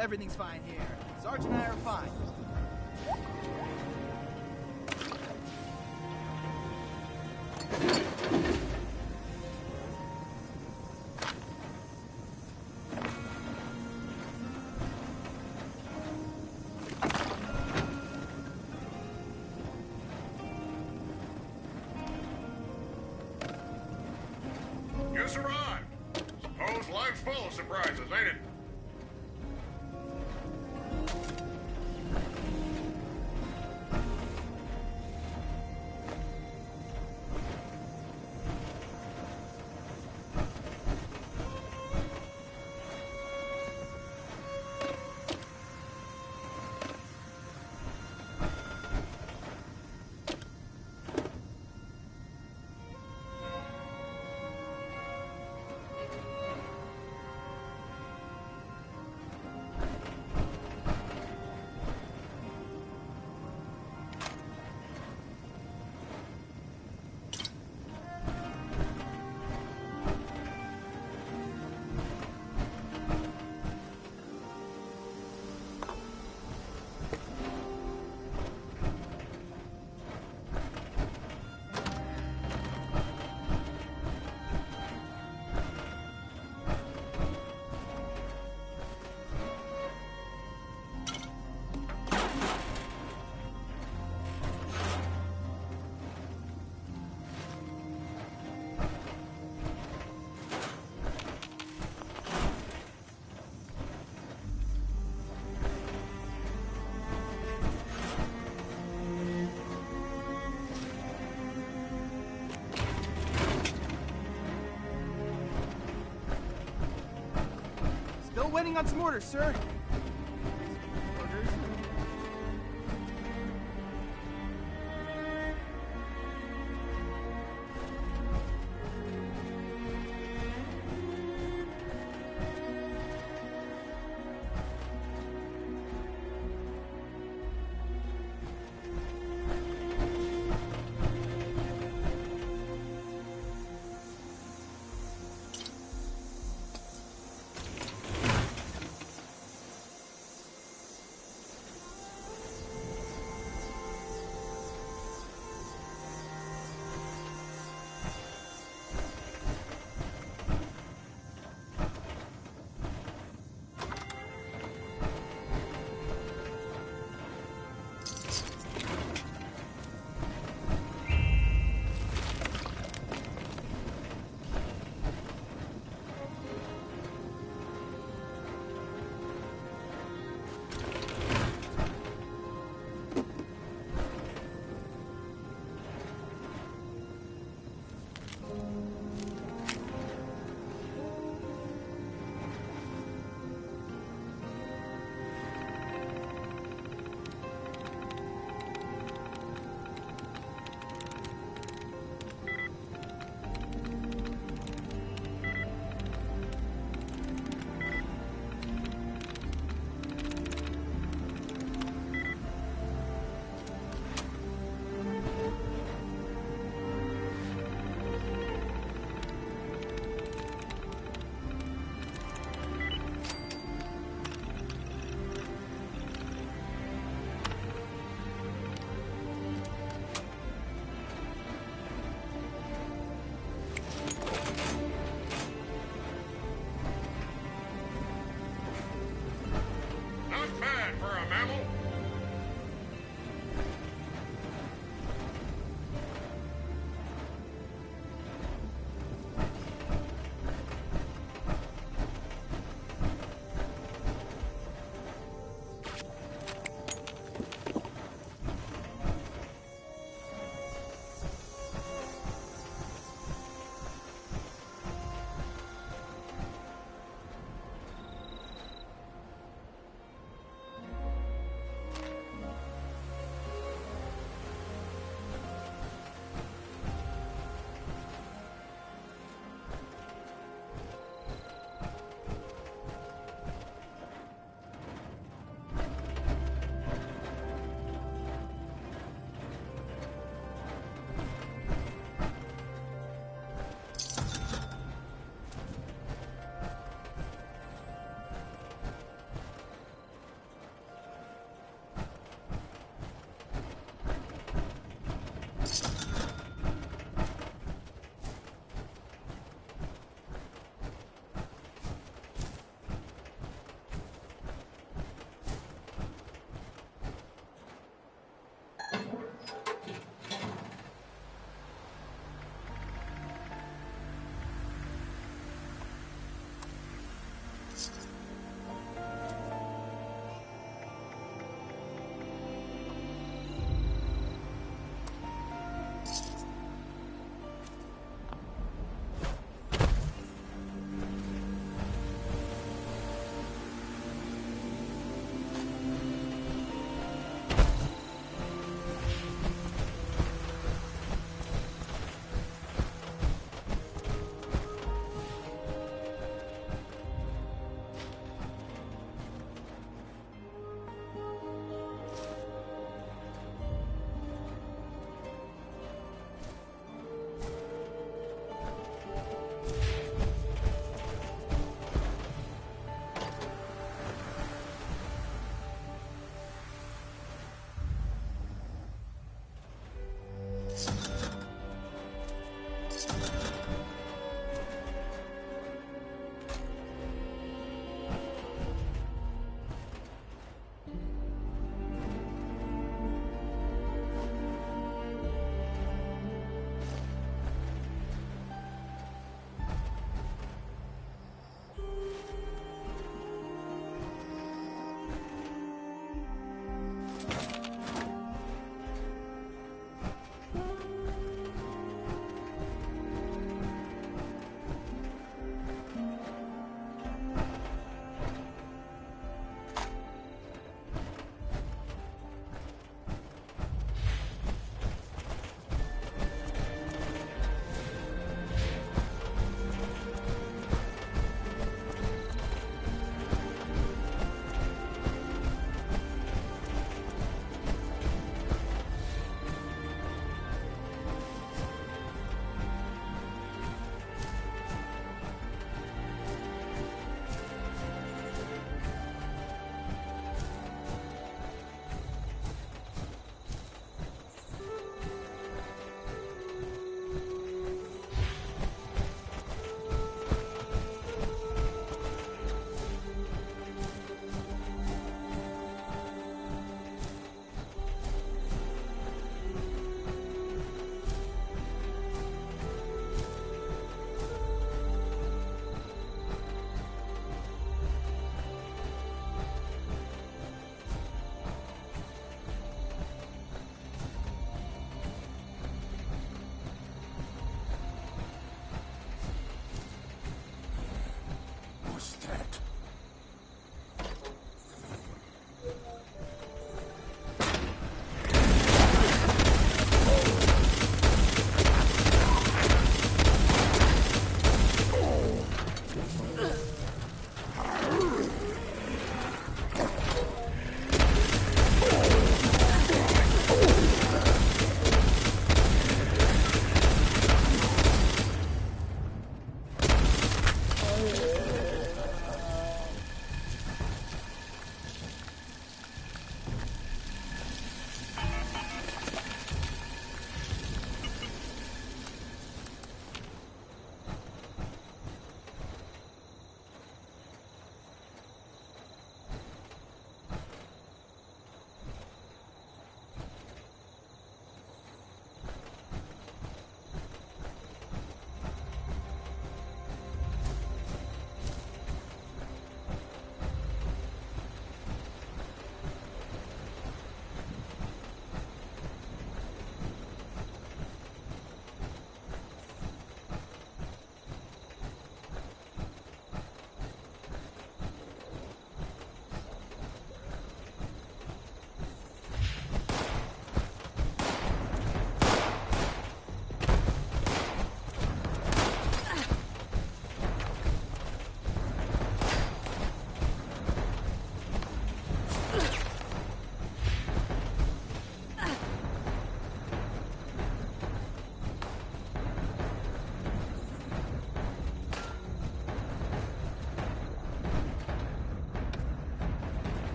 Everything's fine here. Sarge and I are fine. Just arrived. Suppose life's full of surprises, ain't it? Still waiting on some orders, sir. Orders?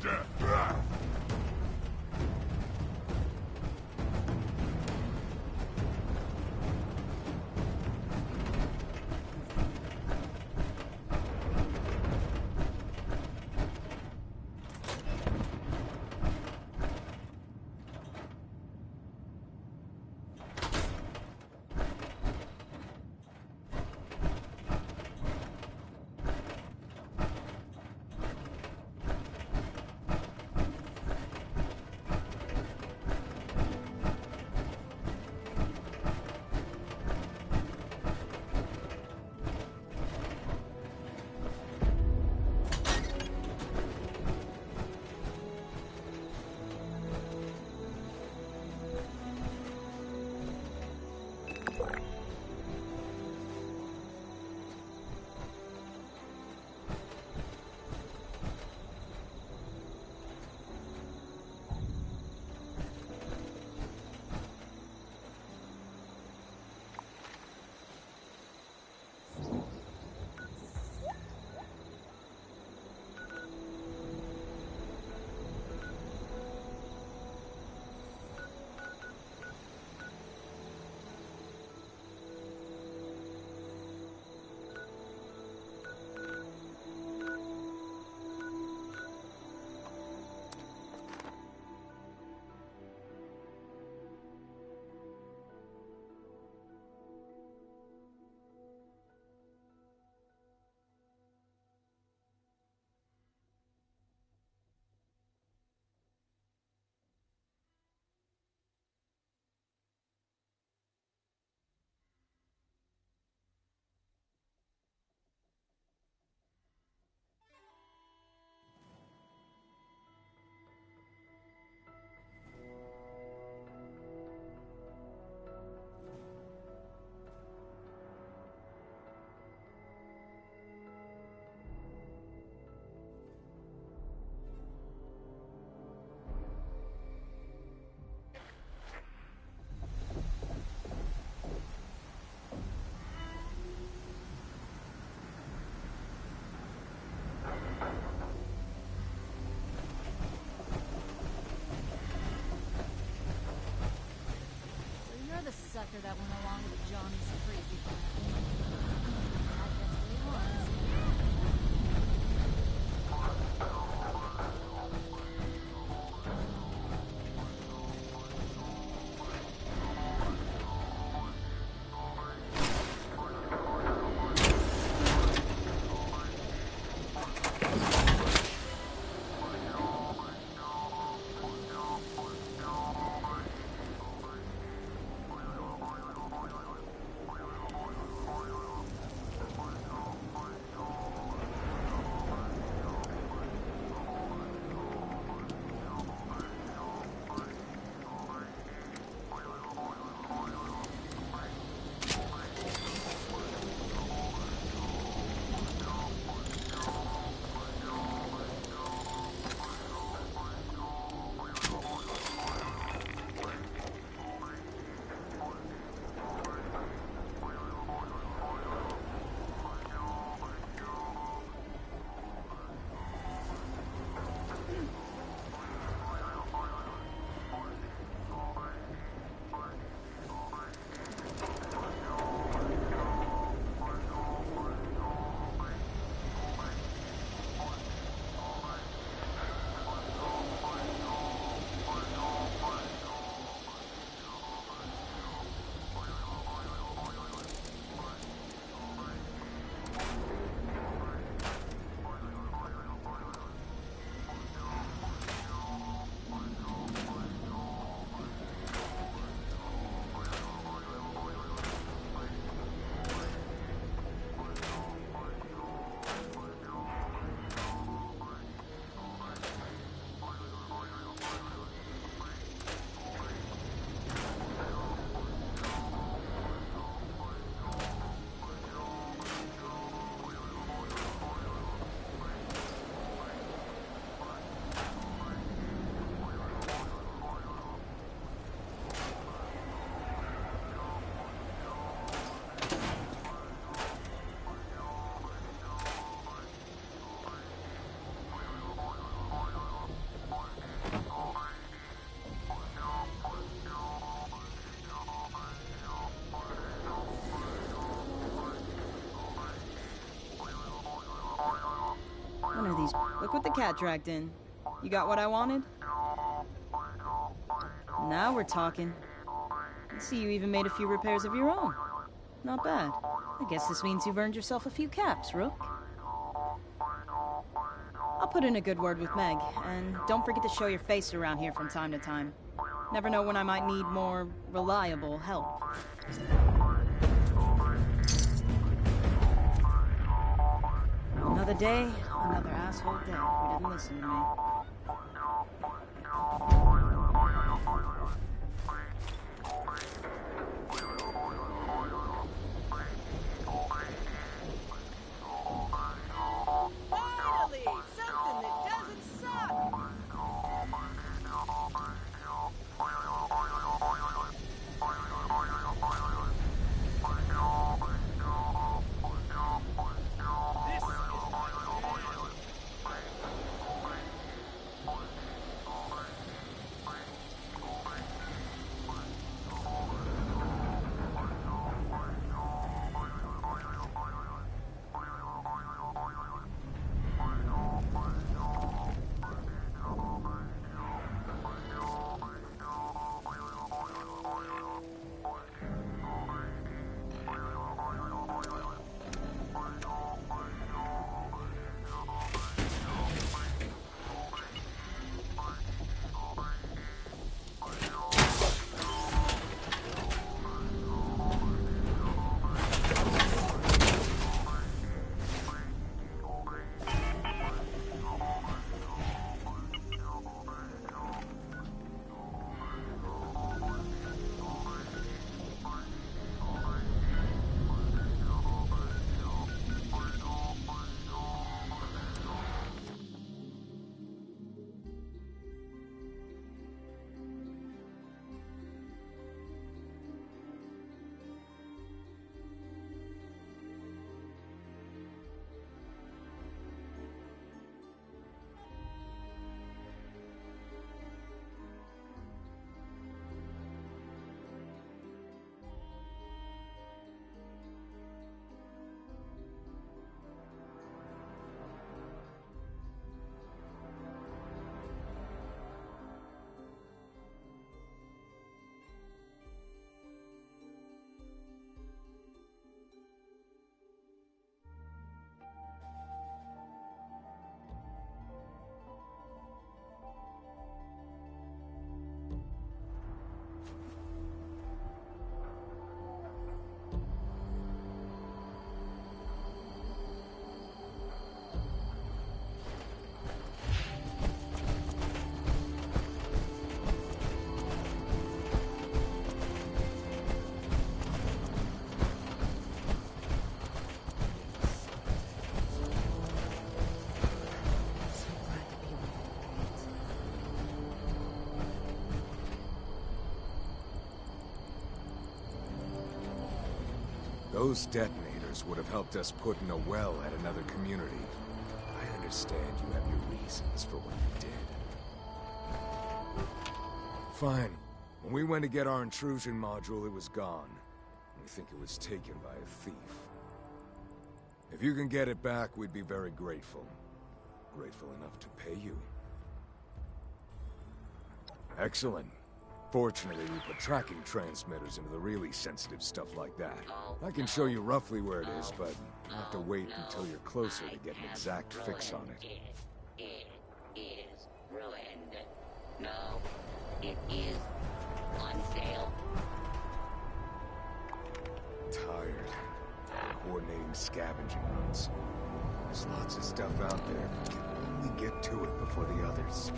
death. sucker that went along with Johnny's crazy plan. That gets what he wants. Look what the cat dragged in. You got what I wanted? Now we're talking. I see you even made a few repairs of your own. Not bad. I guess this means you've earned yourself a few caps, Rook. I'll put in a good word with Meg, and don't forget to show your face around here from time to time. Never know when I might need more reliable help. Another day, another asshole dead who didn't listen to me. Finally! Something that doesn't suck! This is my jam! Those detonators would have helped us put in a well at another community. I understand you have your reasons for what you did. Fine. When we went to get our intrusion module, it was gone. We think it was taken by a thief. If you can get it back, we'd be very grateful. Grateful enough to pay you. Excellent. Fortunately, we put tracking transmitters into the really sensitive stuff like that. I can show you roughly where it is, but you'll have to wait until you're closer to get an exact fix on it. It is ruined. No, it is on sale. Tired. Coordinating scavenging runs. There's lots of stuff out there. We can only get to it before the others.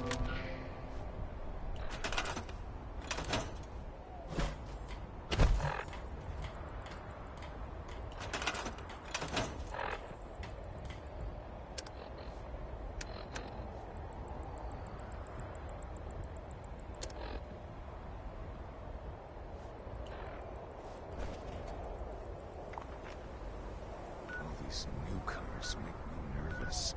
These newcomers make me nervous.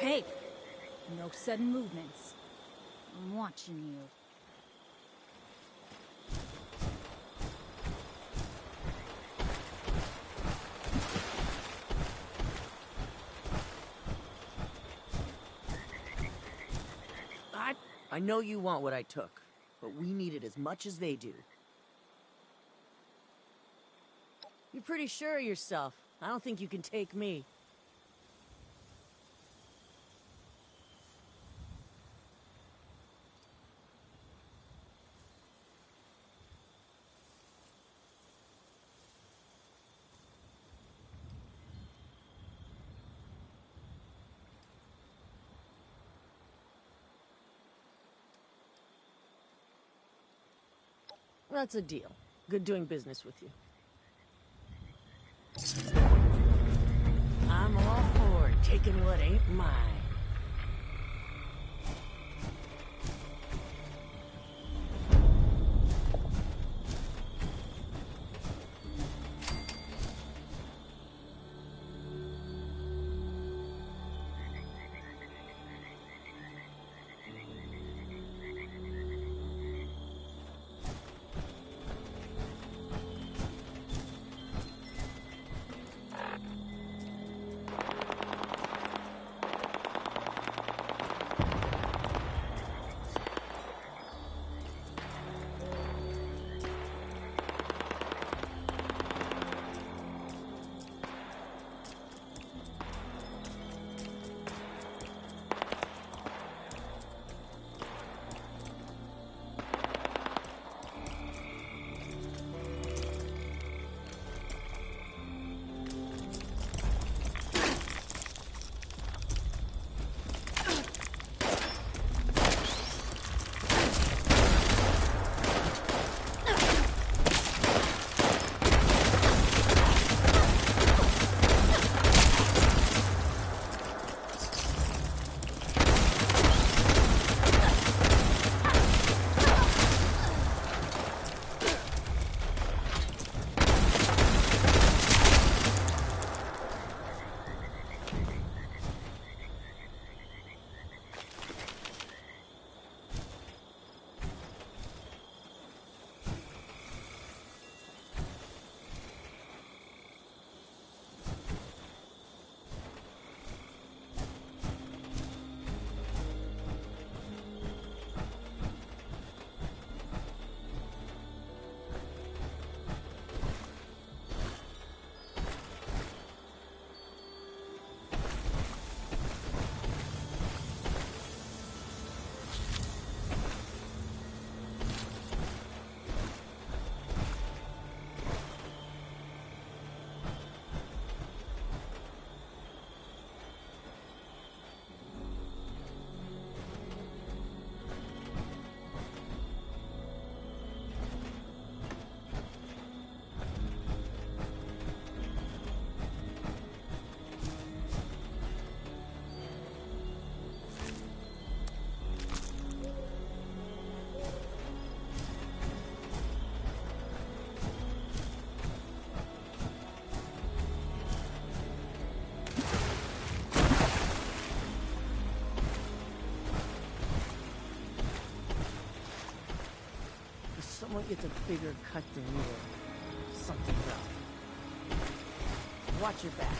Hey! No sudden movements. I'm watching you. I know you want what I took, but we need it as much as they do. You're pretty sure of yourself. I don't think you can take me. That's a deal. Good doing business with you. I'm all for taking what ain't mine. Someone gets a bigger cut than you. Something's up. Watch your back.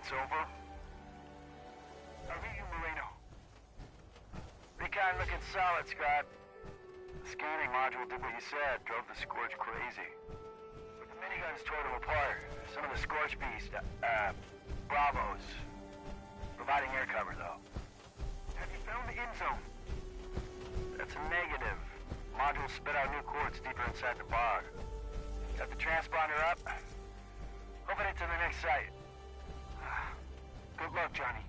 That's over. I read you, Moreno. Recon looking solid, Scott. The scanning module did what you said, drove the Scorch crazy. But the miniguns tore them apart. Some of the Scorch beasts, Bravos. Providing air cover, though. Have you found the end zone? That's a negative. Module spit out new quartz deeper inside the bog. Got the transponder up? Hoping it's in the next site. Good luck, Johnny.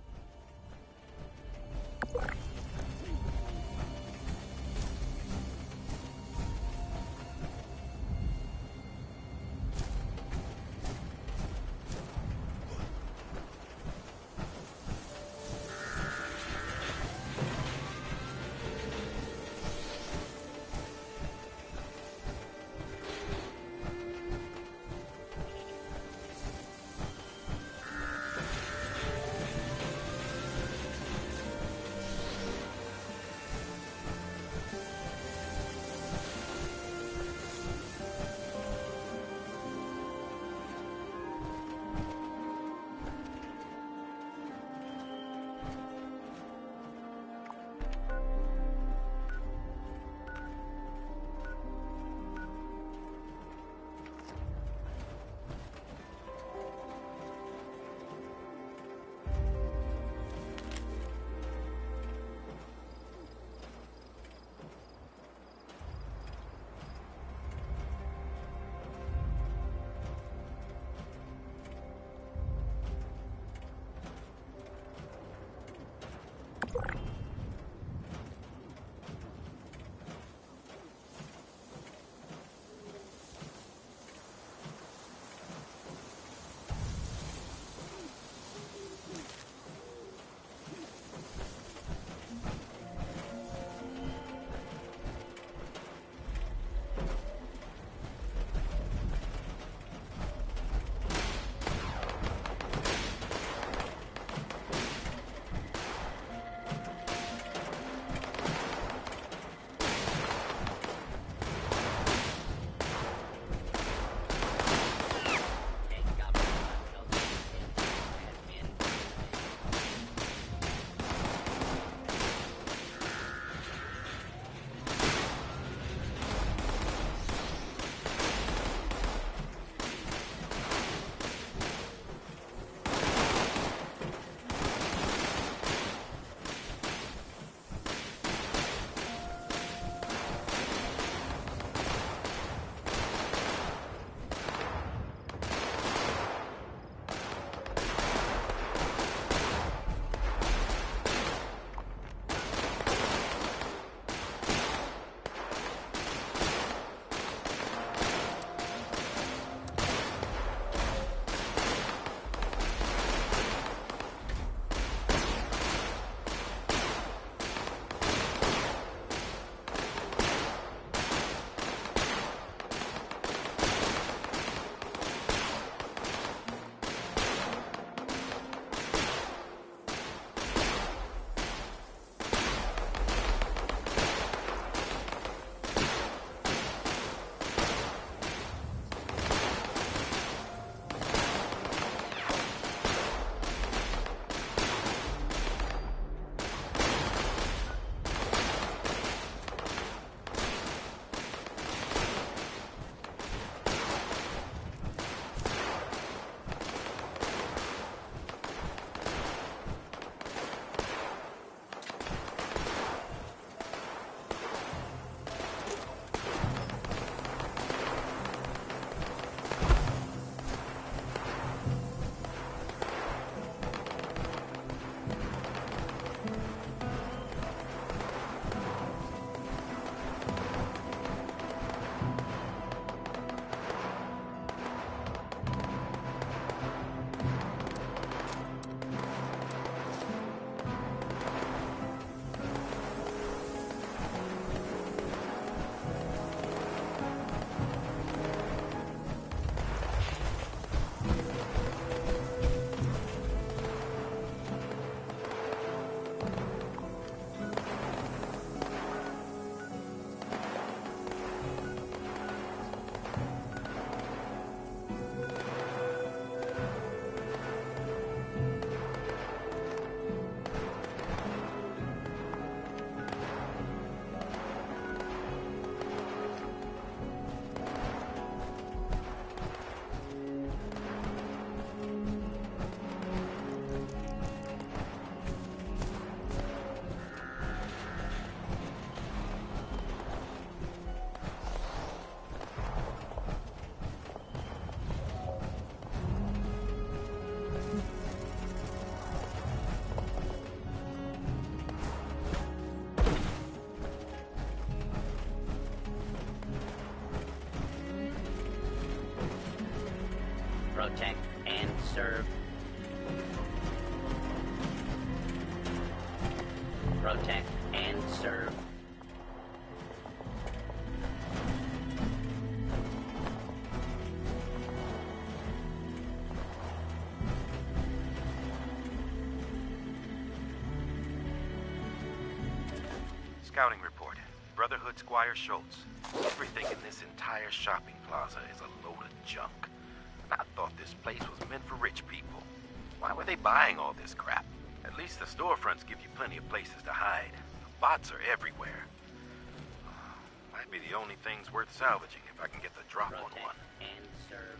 Protect and serve. Protect and serve. Scouting report. Brotherhood Squire Schultz. Everything in this entire shopping plaza is a load of junk. And I thought this place was meant for rich people. Why were they buying all this crap? At least the storefronts give you plenty of places to hide. The bots are everywhere. Might be the only things worth salvaging if I can get the drop on Protect one. and serve.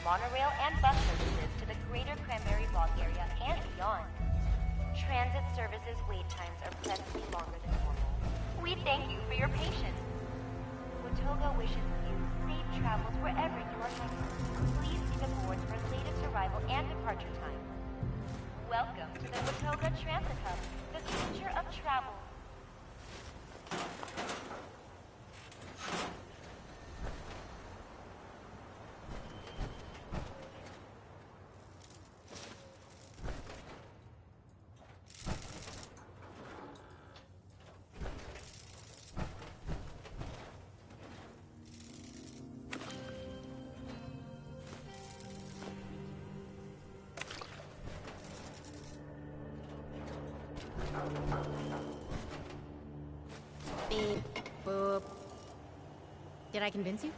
Monorail and bus services to the greater Cranberry Bog area and beyond. Transit services wait times are pleasantly longer than normal. We thank you for your patience. Watoga wishes you safe travels wherever you are headed. Please see the boards for latest arrival and departure time. Welcome to the Watoga Transit Hub, the future of travel. Beep, boop. Did I convince you?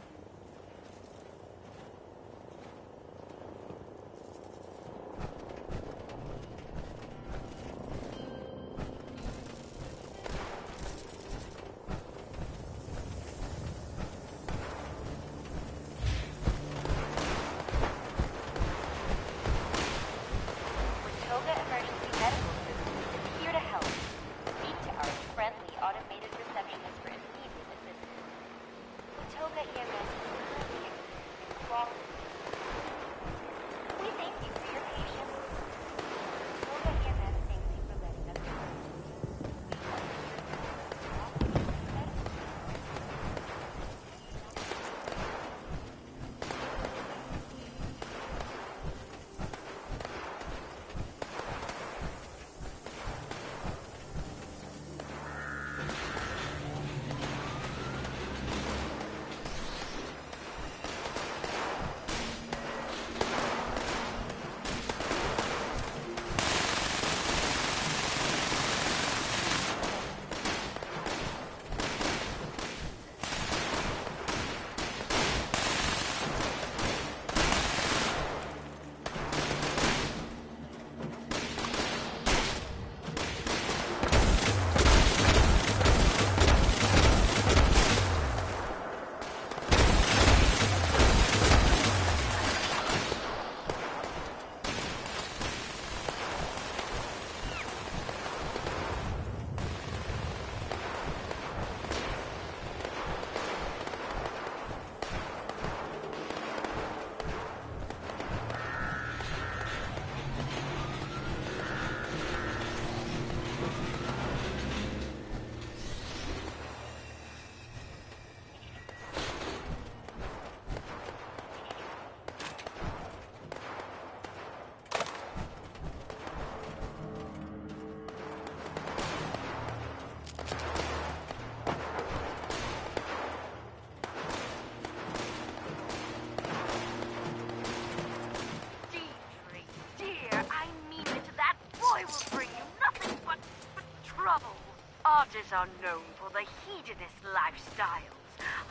Travelers are known for their hedonist lifestyles.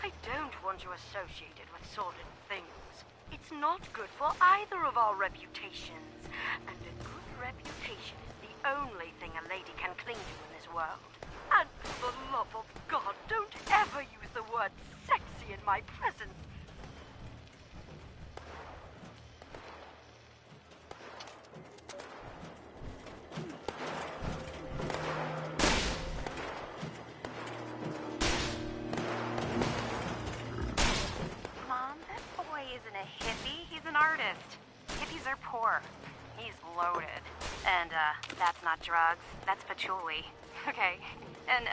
I don't want you associated with sordid things. It's not good for either of our reputations. And a good reputation is the only thing a lady can cling to in this world. And for the love of God, don't ever use the word sexy in my presence. Mom, that boy isn't a hippie, he's an artist. Hippies are poor. He's loaded. And, that's not drugs, that's patchouli. Okay, and,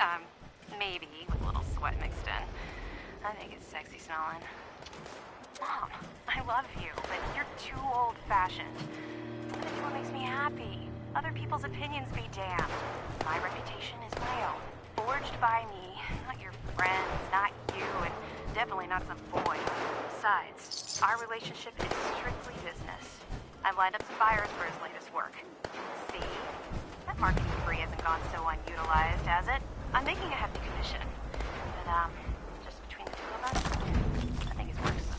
maybe with a little sweat mixed in. I think it's sexy smelling. Mom, I love you, but you're too old-fashioned. I'm gonna do what makes me happy. Other people's opinions be damned. My reputation is my own. Forged by me, not your friends, not you, and definitely not some boy. Besides, our relationship is strictly business. I've lined up some buyers for his latest work. See? That marketing spree hasn't gone so unutilized, has it? I'm making a hefty commission. But, just between the two of us, I think his work sucks.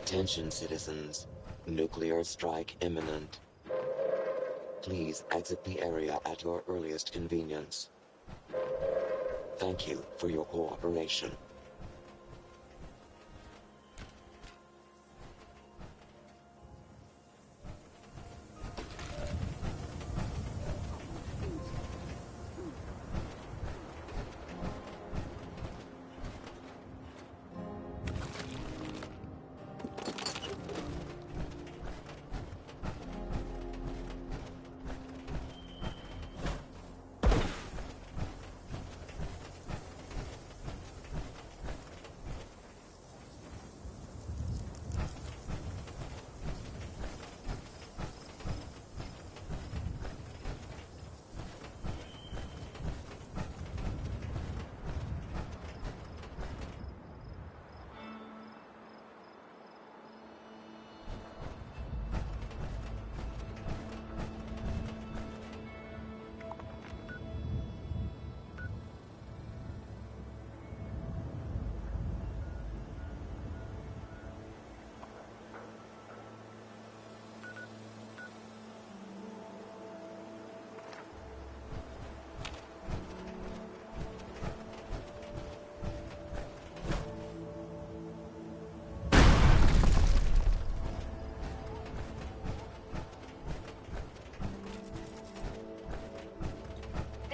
Attention citizens. Nuclear strike imminent. Please exit the area at your earliest convenience. Thank you for your cooperation.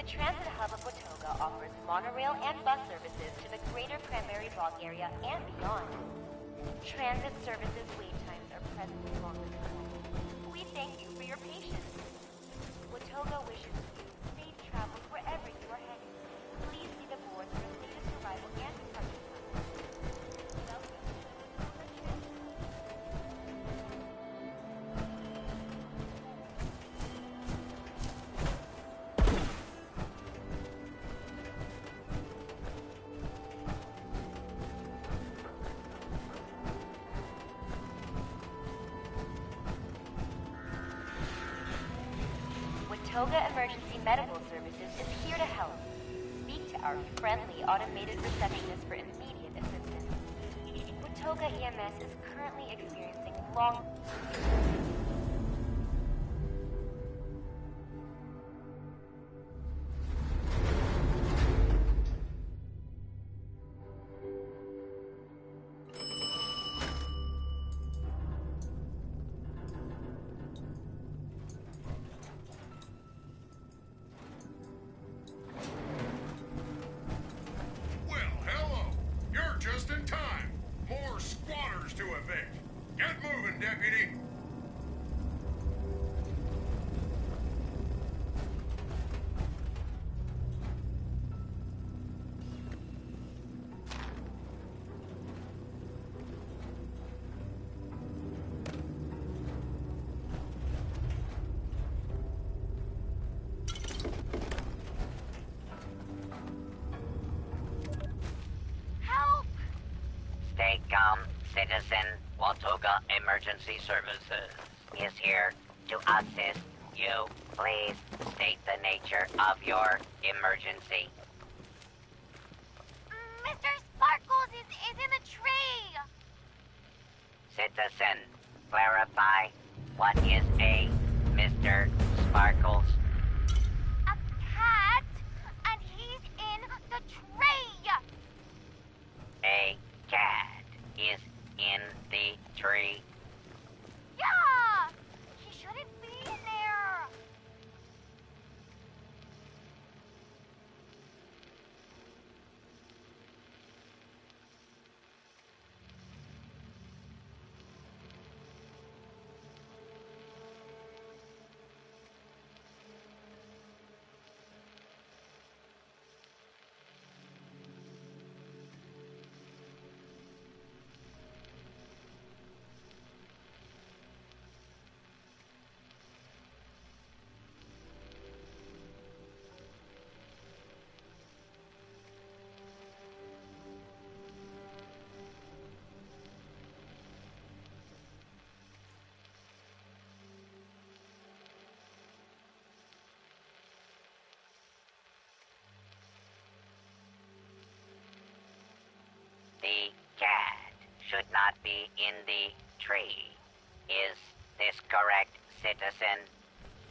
Transit hub of Watoga offers monorail and bus services to the greater Cranberry Bog area and beyond. Transit services wait times are presently longer than normal. We thank you for your patience. Watoga wishes you safe travels wherever you are headed. Please see the boards for safest arrival and departure times. Welcome to the Watoga Transit Hub. Watoga Emergency Medical Services is here to help. Speak to our friendly automated receptionist for immediate assistance. Watoga EMS is currently experiencing long... Well, hello. You're just in time. More squatters to evict. Get moving, deputy. Help! Stay calm, citizen. Watoga Emergency Services is here to assist you. Please state the nature of your emergency. Mr. Sparkles is in a tree! Citizen, clarify what is a Mr. Sparkles? A cat, and he's in the tree! A cat is in the tree. Yeah! He shouldn't be in there! The cat should not be in the tree. Is this correct, citizen?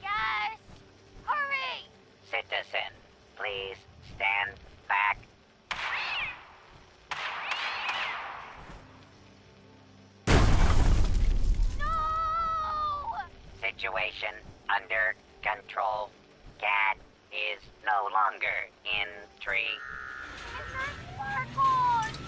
Yes! Hurry! Citizen, please stand back. No! Situation under control. Cat is no longer in tree. Mr. Sparkles!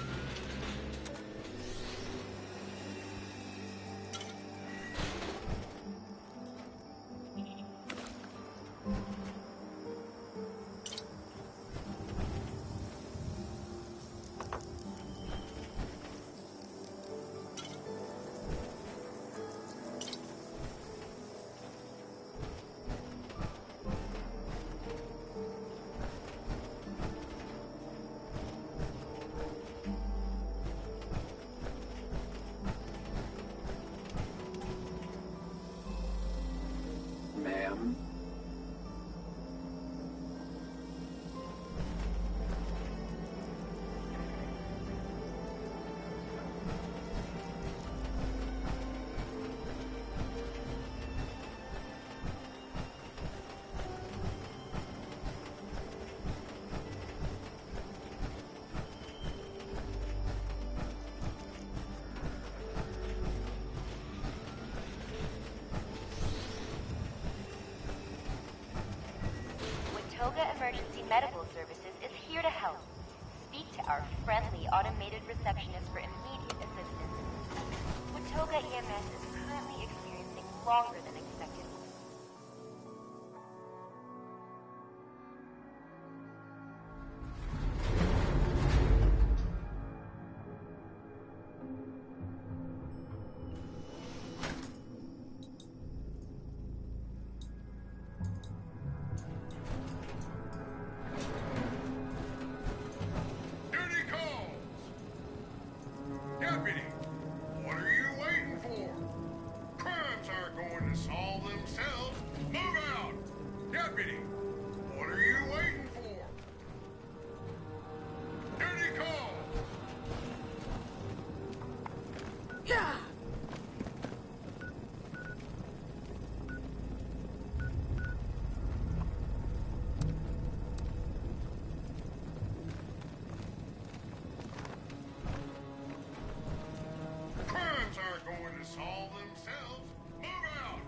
Ma'am? Watoga Emergency Medical Services is here to help. Speak to our friendly automated receptionist for immediate assistance. Watoga EMS is currently experiencing longer than expected. Duty calls! Deputy, what are you waiting for? Crimes aren't going to solve themselves. Move out! Deputy, what are you waiting for? Duty calls! Yeah! Crimes aren't going to solve themselves. Move out!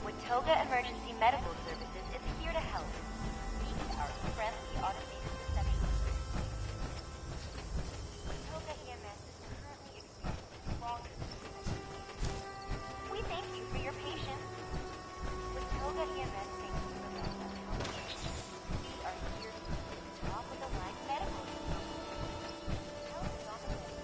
Watoga Emergency Medical Services is here to help. Speak to our friendly automated receptionist. Watoga EMS is currently experiencing longer than expected. We thank you for your patience. Watoga EMS thanks you for your help. We are here to be the top of the line medical system. Help is on the way.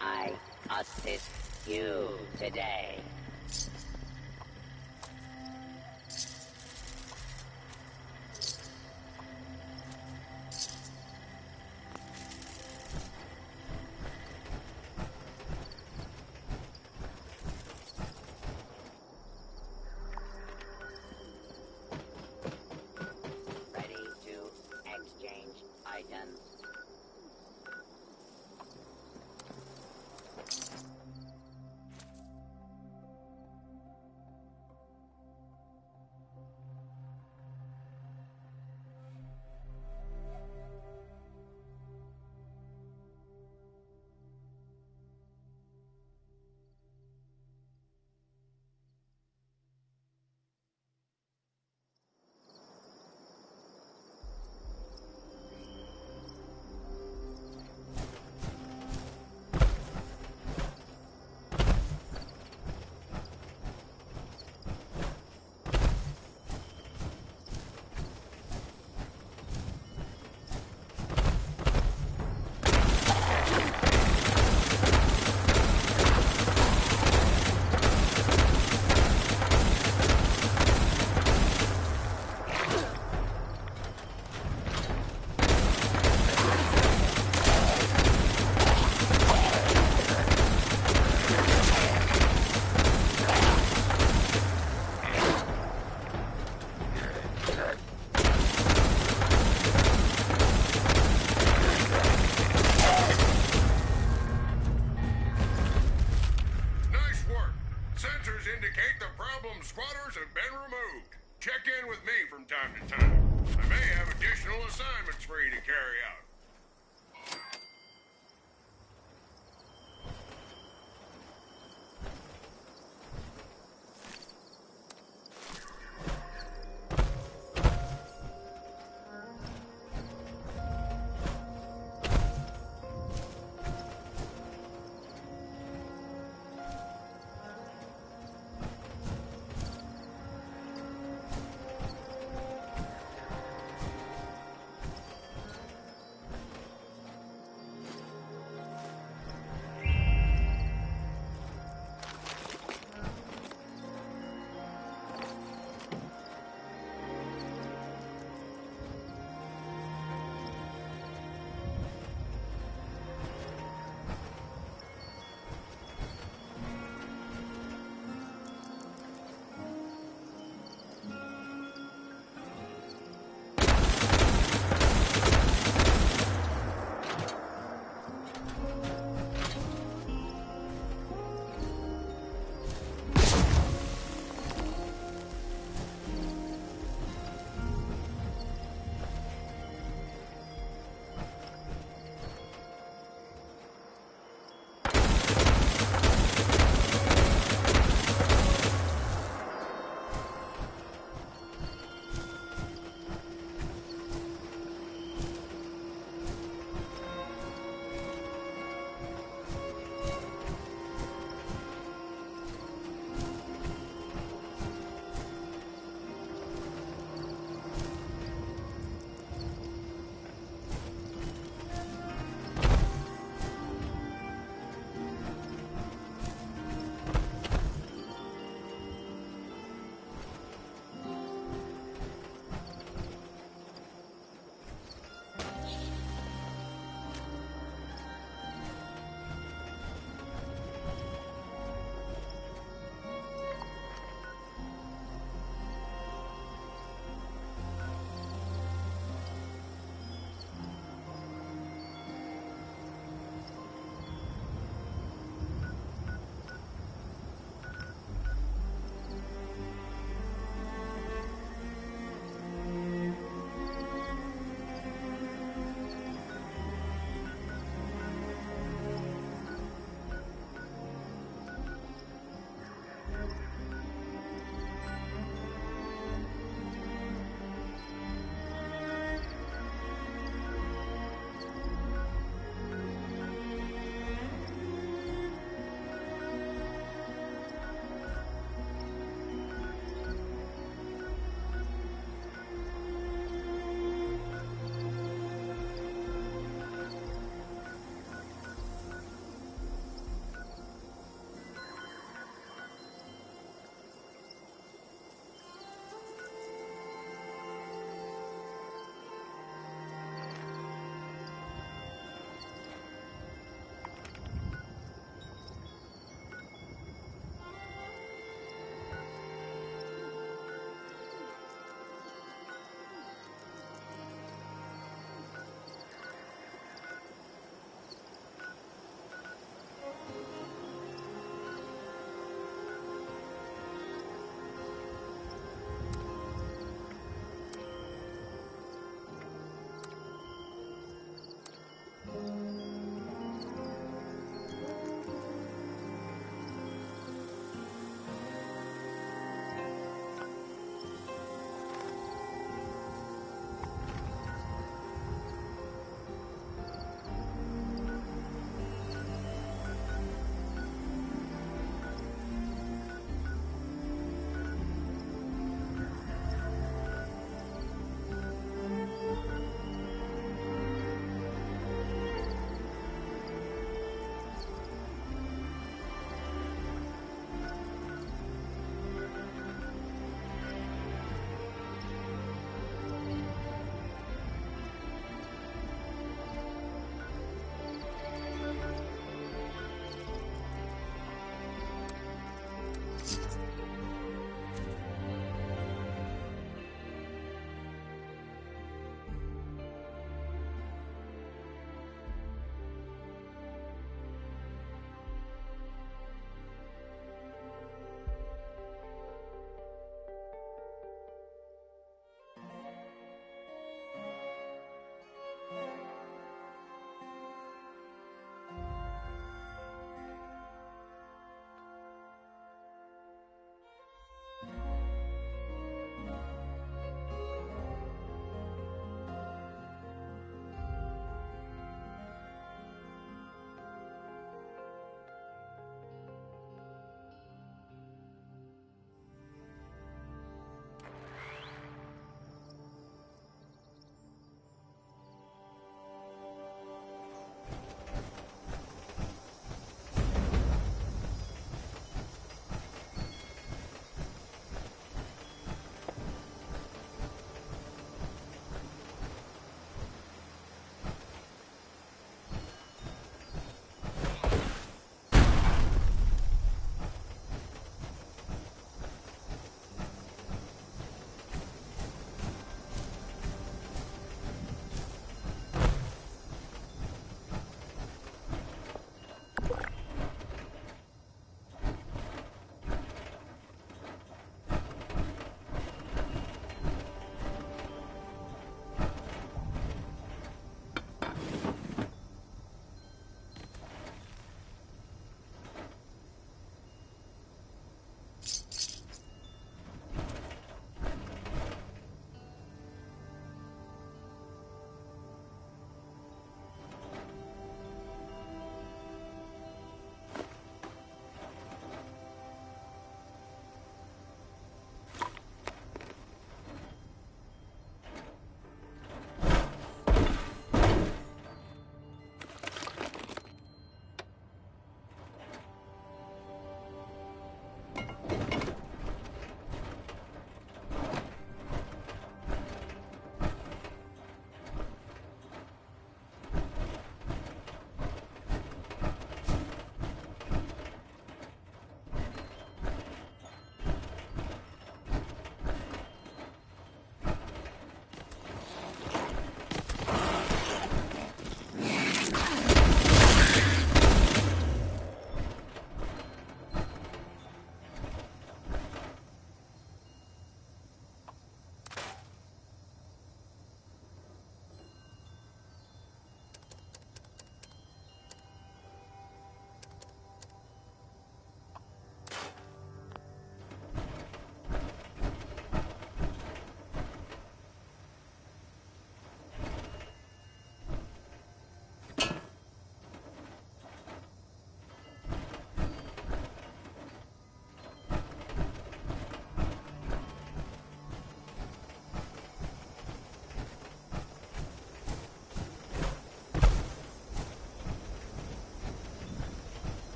I assist you today? Ready to exchange items? Nice work. Sensors indicate the problem squatters have been removed. Check in with me from time to time. I may have additional assignments for you to carry out.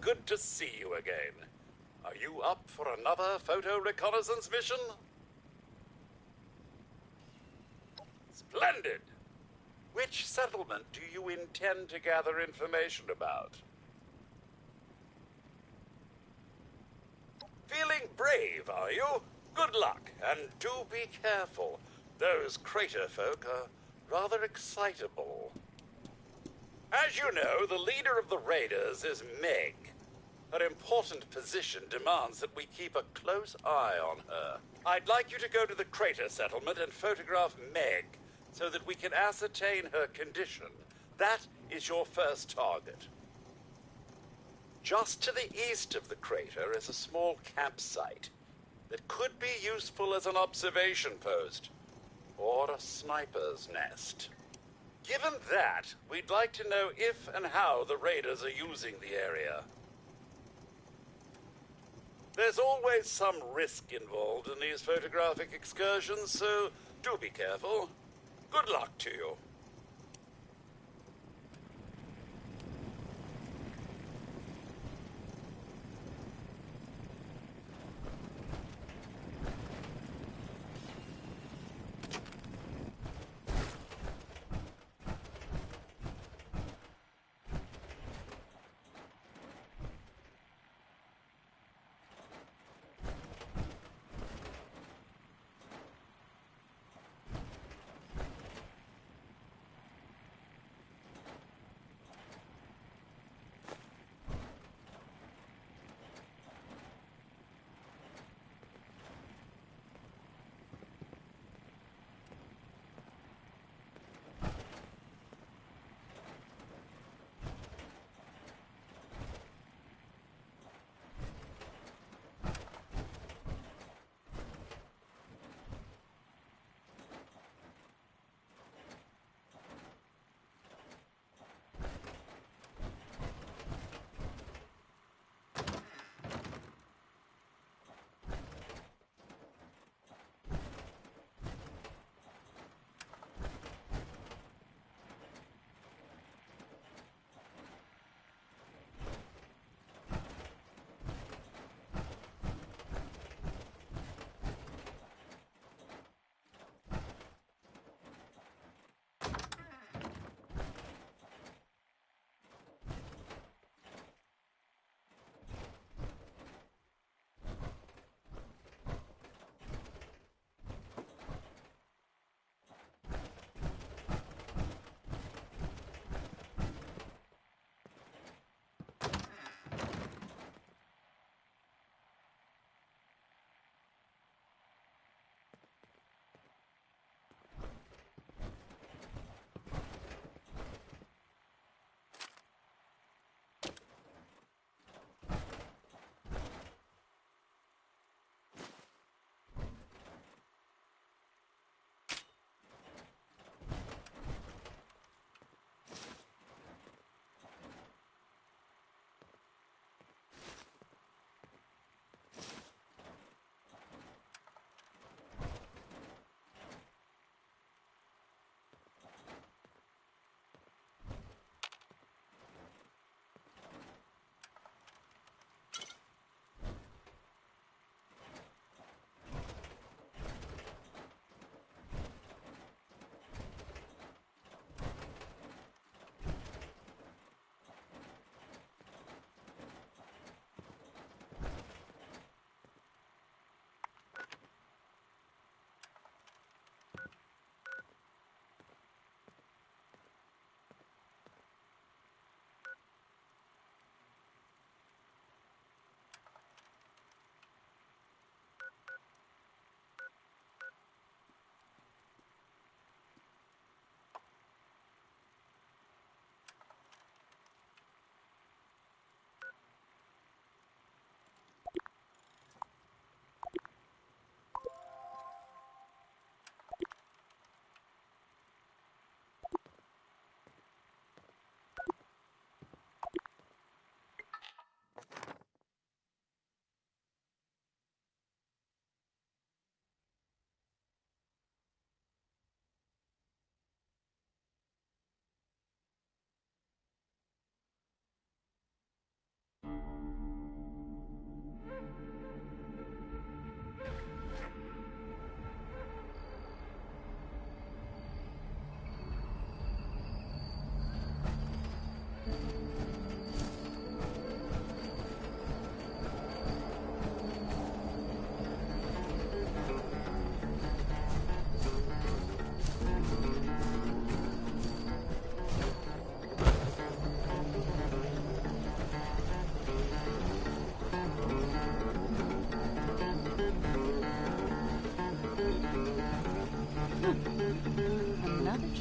good to see you again. Are you up for another photo reconnaissance mission? Splendid! Which settlement do you intend to gather information about? Feeling brave, are you? Good luck, and do be careful. Those crater folk are rather excitable. As you know, the leader of the raiders is Meg. Her important position demands that we keep a close eye on her. I'd like you to go to the crater settlement and photograph Meg, so that we can ascertain her condition. That is your first target. Just to the east of the crater is a small campsite that could be useful as an observation post, or a sniper's nest. Given that, we'd like to know if and how the raiders are using the area. There's always some risk involved in these photographic excursions, so do be careful. Good luck to you.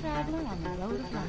traveler on the road of life.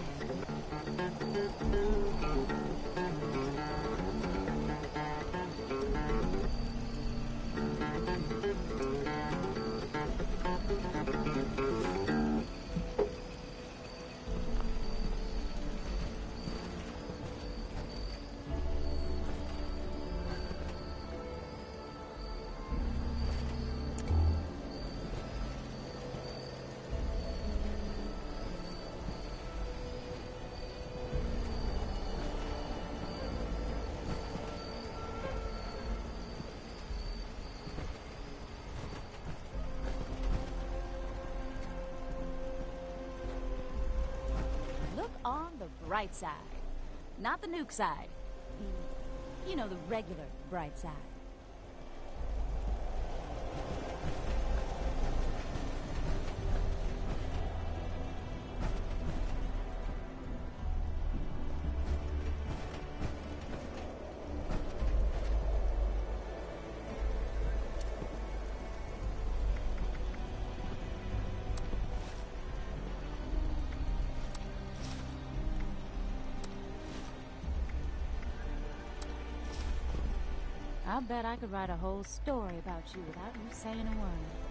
Look on the bright side. Not the nuke side. You know, the regular bright side. I bet I could write a whole story about you without you saying a word.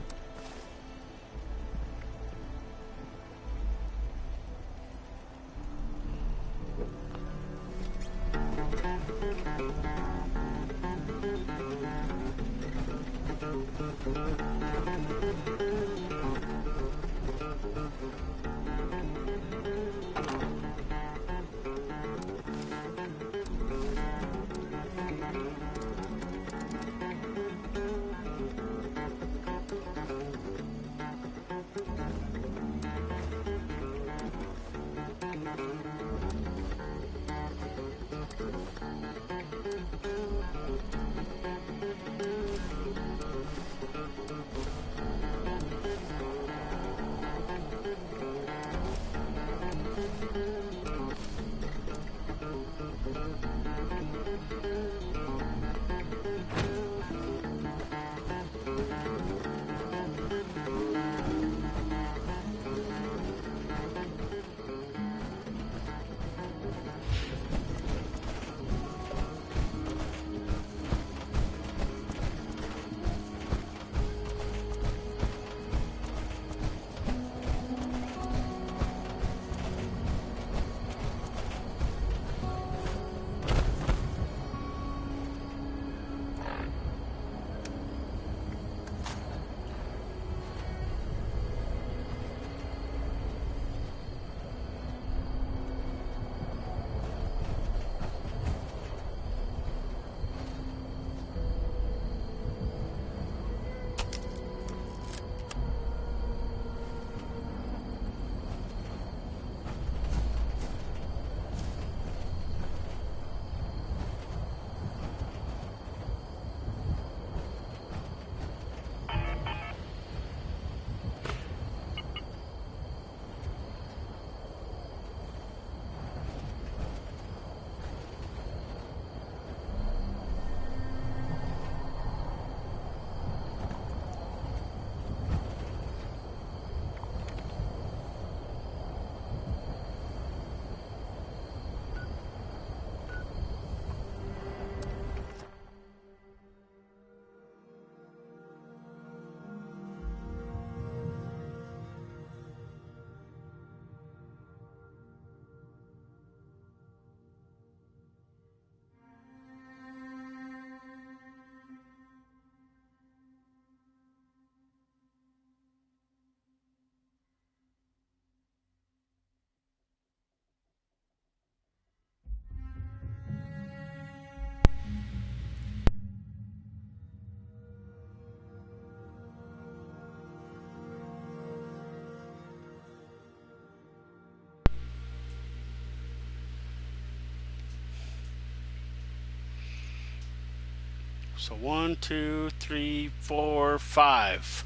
So 1, 2, 3, 4, 5.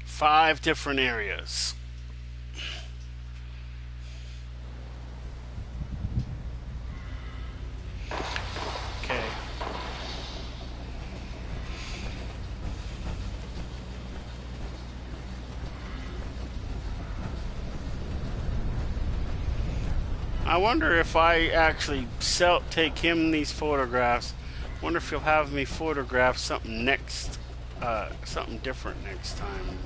5 different areas. Okay. I wonder if I actually take him these photographs. Wonder if he'll have me photograph something something different next time.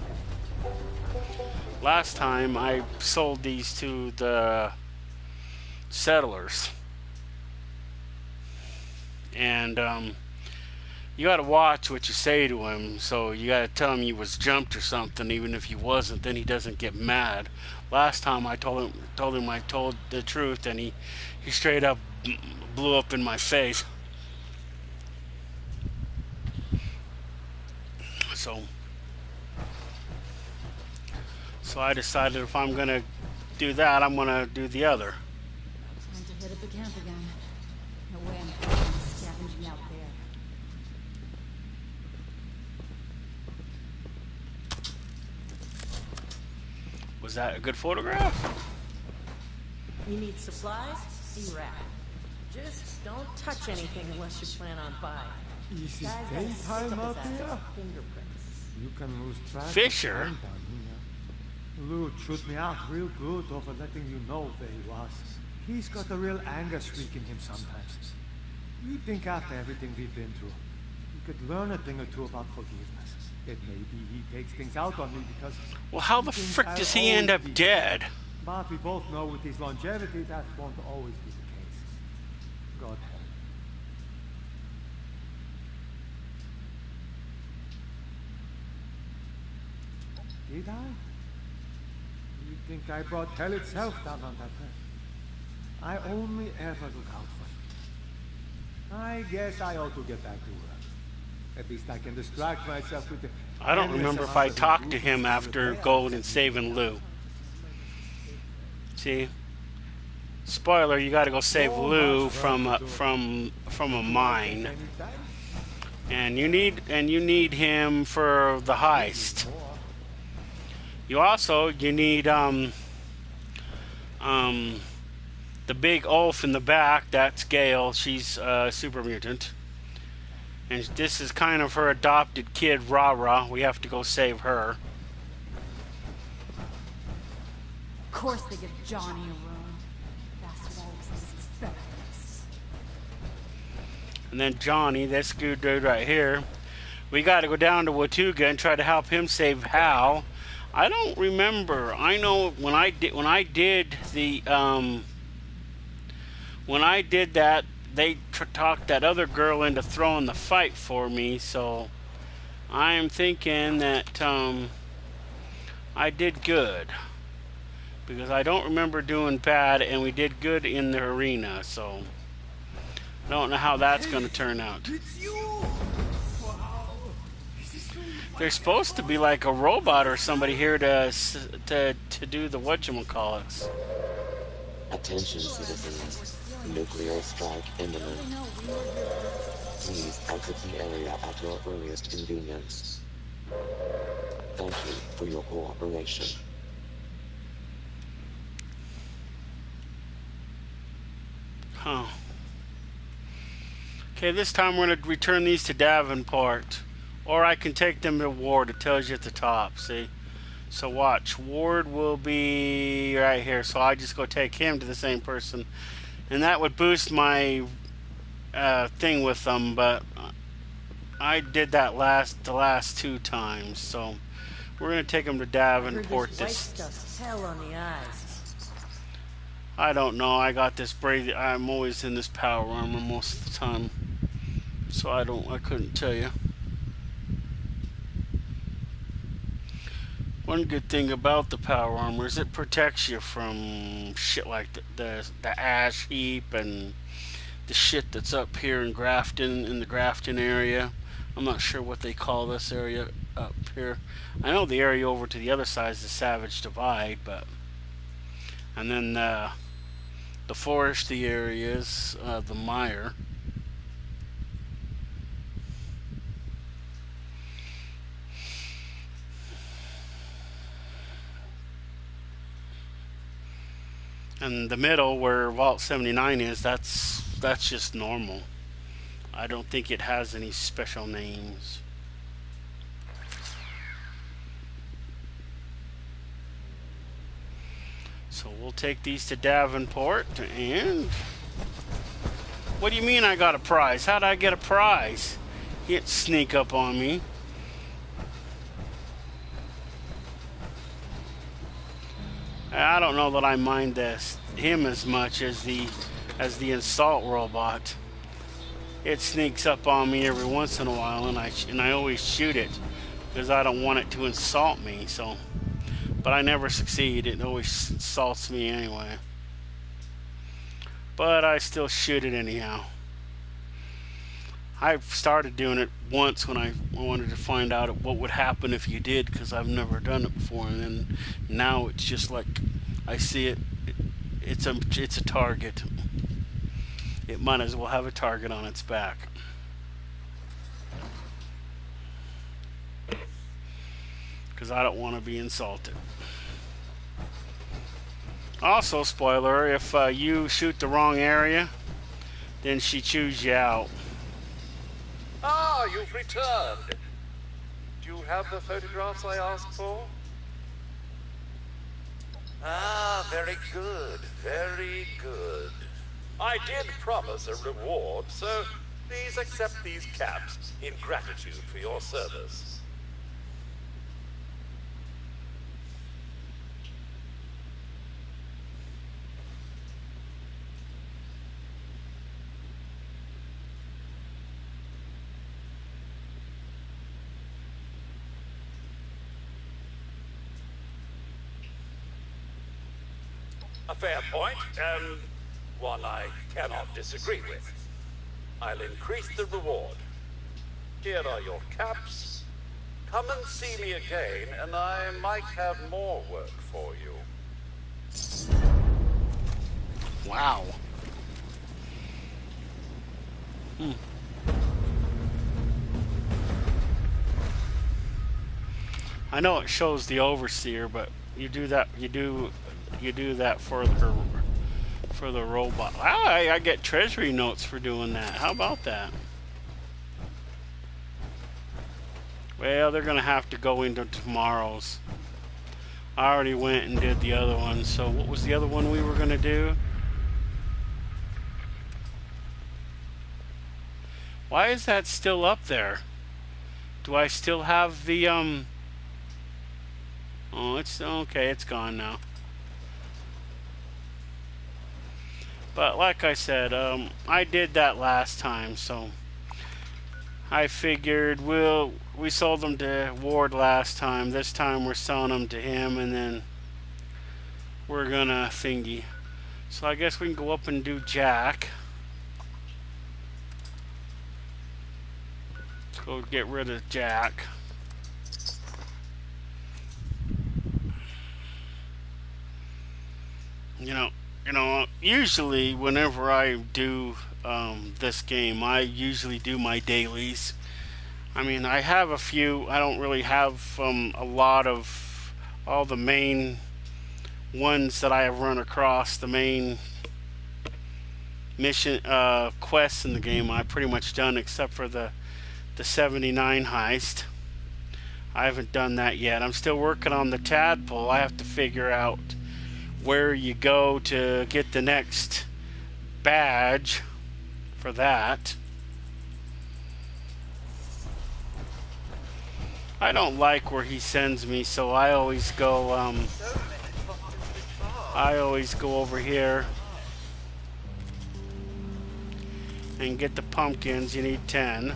Last time I sold these to the settlers, and you gotta watch what you say to him. So you gotta tell him you was jumped or something, even if you wasn't. Then he doesn't get mad. Last time I told him I told the truth, and he straight up blew up in my face. So I decided if I'm gonna do that, I'm gonna do the other. Time to hit up the camp again. No way I'm scavenging out there. Was that a good photograph? You need supplies? See rack. Just don't touch anything unless you plan on buying. Is it Guys gotta daytime stick up up his ass here? with fingerprints. You can lose track of Fisher? time down here. Lou chewed me out real good over letting you know where he was. He's got a real anger streak in him sometimes. You'd think after everything we've been through, you could learn a thing or two about forgiveness. It may be he takes things out on me because... Well, how the frick does he end up dead? But we both know with his longevity that won't always be the case. God help. Did I? You think I brought hell itself down on that man? I only ever look out for you. I guess I ought to get back to work. At least I can distract myself with the... I don't remember if I talked to him after going and saving Lou. See? Spoiler, you gotta go save Lou from a mine. And you need him for the heist. You need the big oaf in the back. That's Gale. She's a super mutant, and this is kind of her adopted kid, Rara. We have to go save her. Of course they give Johnny a room. Bastard always thinks he's better than us. And then Johnny, this good dude right here. We got to go down to Watuga and try to help him save Hal. I don't remember. I know when I did that, they talked that other girl into throwing the fight for me. So I'm thinking that I did good, because I don't remember doing bad, and we did good in the arena. So I don't know how that's going to turn out. There's supposed to be like a robot or somebody here to do the whatchamacallits. Attention, citizens. Nuclear strike imminent. Please exit the area at your earliest convenience. Thank you for your cooperation. Huh. Okay, this time we're going to return these to Davenport. Or I can take them to Ward. It tells you at the top, see? So watch. Ward will be right here. So I just go take him to the same person. And that would boost my thing with them. But I did that the last 2 times. So we're going to take him to Davenport. This white stuff's hell on the eyes. I don't know. I got this braid. I'm always in this power armor most of the time. So I couldn't tell you. One good thing about the power armor is it protects you from shit like the ash heap and the shit that's up here in Grafton, in the Grafton area. I'm not sure what they call this area up here. I know the area over to the other side is the Savage Divide, but and then the foresty areas, the mire. And the middle, where Vault 79 is, that's just normal. I don't think it has any special names. So we'll take these to Davenport, and... What do you mean I got a prize? How'd I get a prize? He didn't sneak up on me. I don't know that I mind him as much as the assault robot. It sneaks up on me every once in a while, and I always shoot it because I don't want it to insult me. So, but I never succeed. It always insults me anyway. But I still shoot it anyhow. I started doing it once when I wanted to find out what would happen if you did, because I've never done it before, and then now it's just like I see it. It's a target. It might as well have a target on its back. Because I don't want to be insulted. Also, spoiler, if you shoot the wrong area, then she chews you out. Ah, you've returned. Do you have the photographs I asked for? Ah, very good, very good. I did promise a reward, so please accept these caps in gratitude for your service. A fair point, and one I cannot disagree with. I'll increase the reward. Here are your caps. Come and see me again, and I might have more work for you. Wow. I know it shows the overseer, but you do that for the robot. I get treasury notes for doing that. How about that? Well, they're gonna have to go into tomorrow's. I already went and did the other one. So what was the other one we were gonna do? Why is that still up there? Do I still have the Oh, it's okay. It's gone now. But like I said, I did that last time, so I figured we sold them to Ward last time. This time we're selling them to him, and then we're gonna thingy. So I guess we can go up and do Jack. Let's go get rid of Jack. You know, usually whenever I do this game, I usually do my dailies. I mean, I have a few. I don't really have a lot of all the main ones that I have run across. The main mission quests in the game I've pretty much done, except for the 79 heist. I haven't done that yet. I'm still working on the tadpole. I have to figure out where you go to get the next badge for that. I don't like where he sends me, so I always go over here and get the pumpkins. You need 10.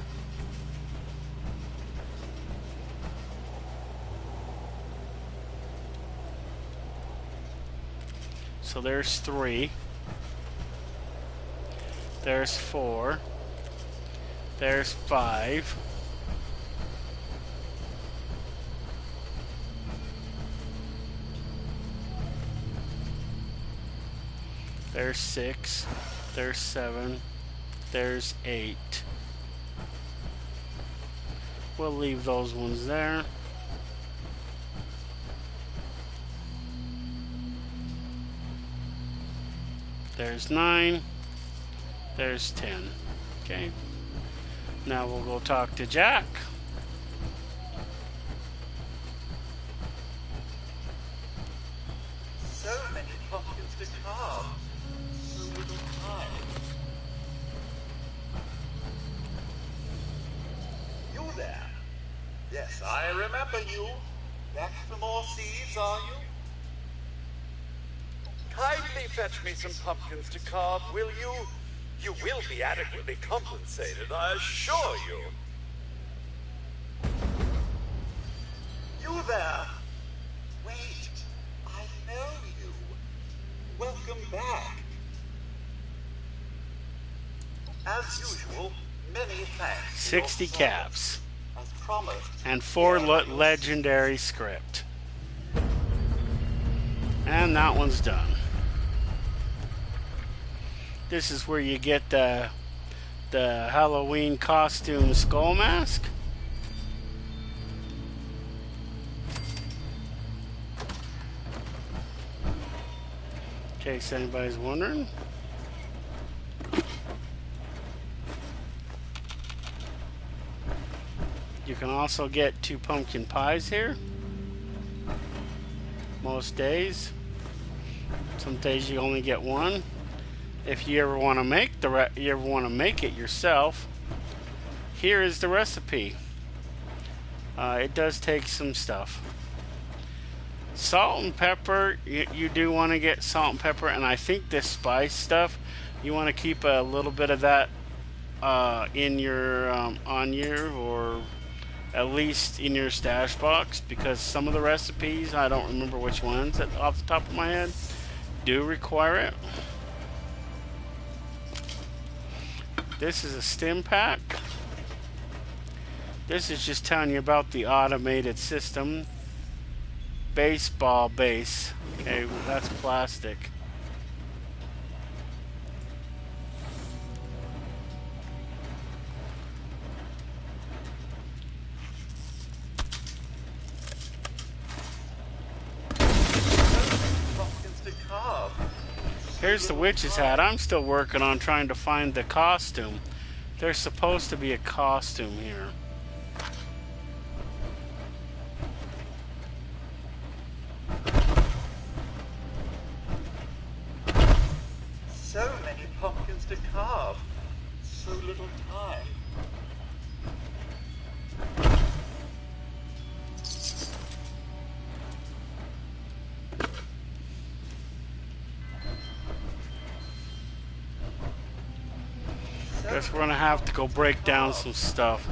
So there's 3. There's 4. There's 5. There's 6. There's 7. There's 8. We'll leave those ones there. There's 9. There's 10. Okay. Now we'll go talk to Jack. So many remember you? Back for more seeds, are you? Kindly fetch me some pumpkins to carve, will you? You will be adequately compensated, I assure you. You there! Wait, I know you. Welcome back. As usual, many thanks. 60 caps. As promised. And 4 legendary script. And that one's done. This is where you get the Halloween costume skull mask. In case anybody's wondering. You can also get 2 pumpkin pies here. Most days. Some days you only get 1. If you ever want to make it yourself, here is the recipe. It does take some stuff. Salt and pepper, you do want to get salt and pepper, and I think this spice stuff, you want to keep a little bit of that in your on you, or at least in your stash box, because some of the recipes, I don't remember which ones off the top of my head, do require it. This is a stim pack. This is just telling you about the automated system. Baseball base. Okay, well, that's plastic. Here's the witch's hat. I'm still working on trying to find the costume. There's supposed to be a costume here. So many pumpkins to carve. So little time. Guess we're gonna have to go break down some stuff.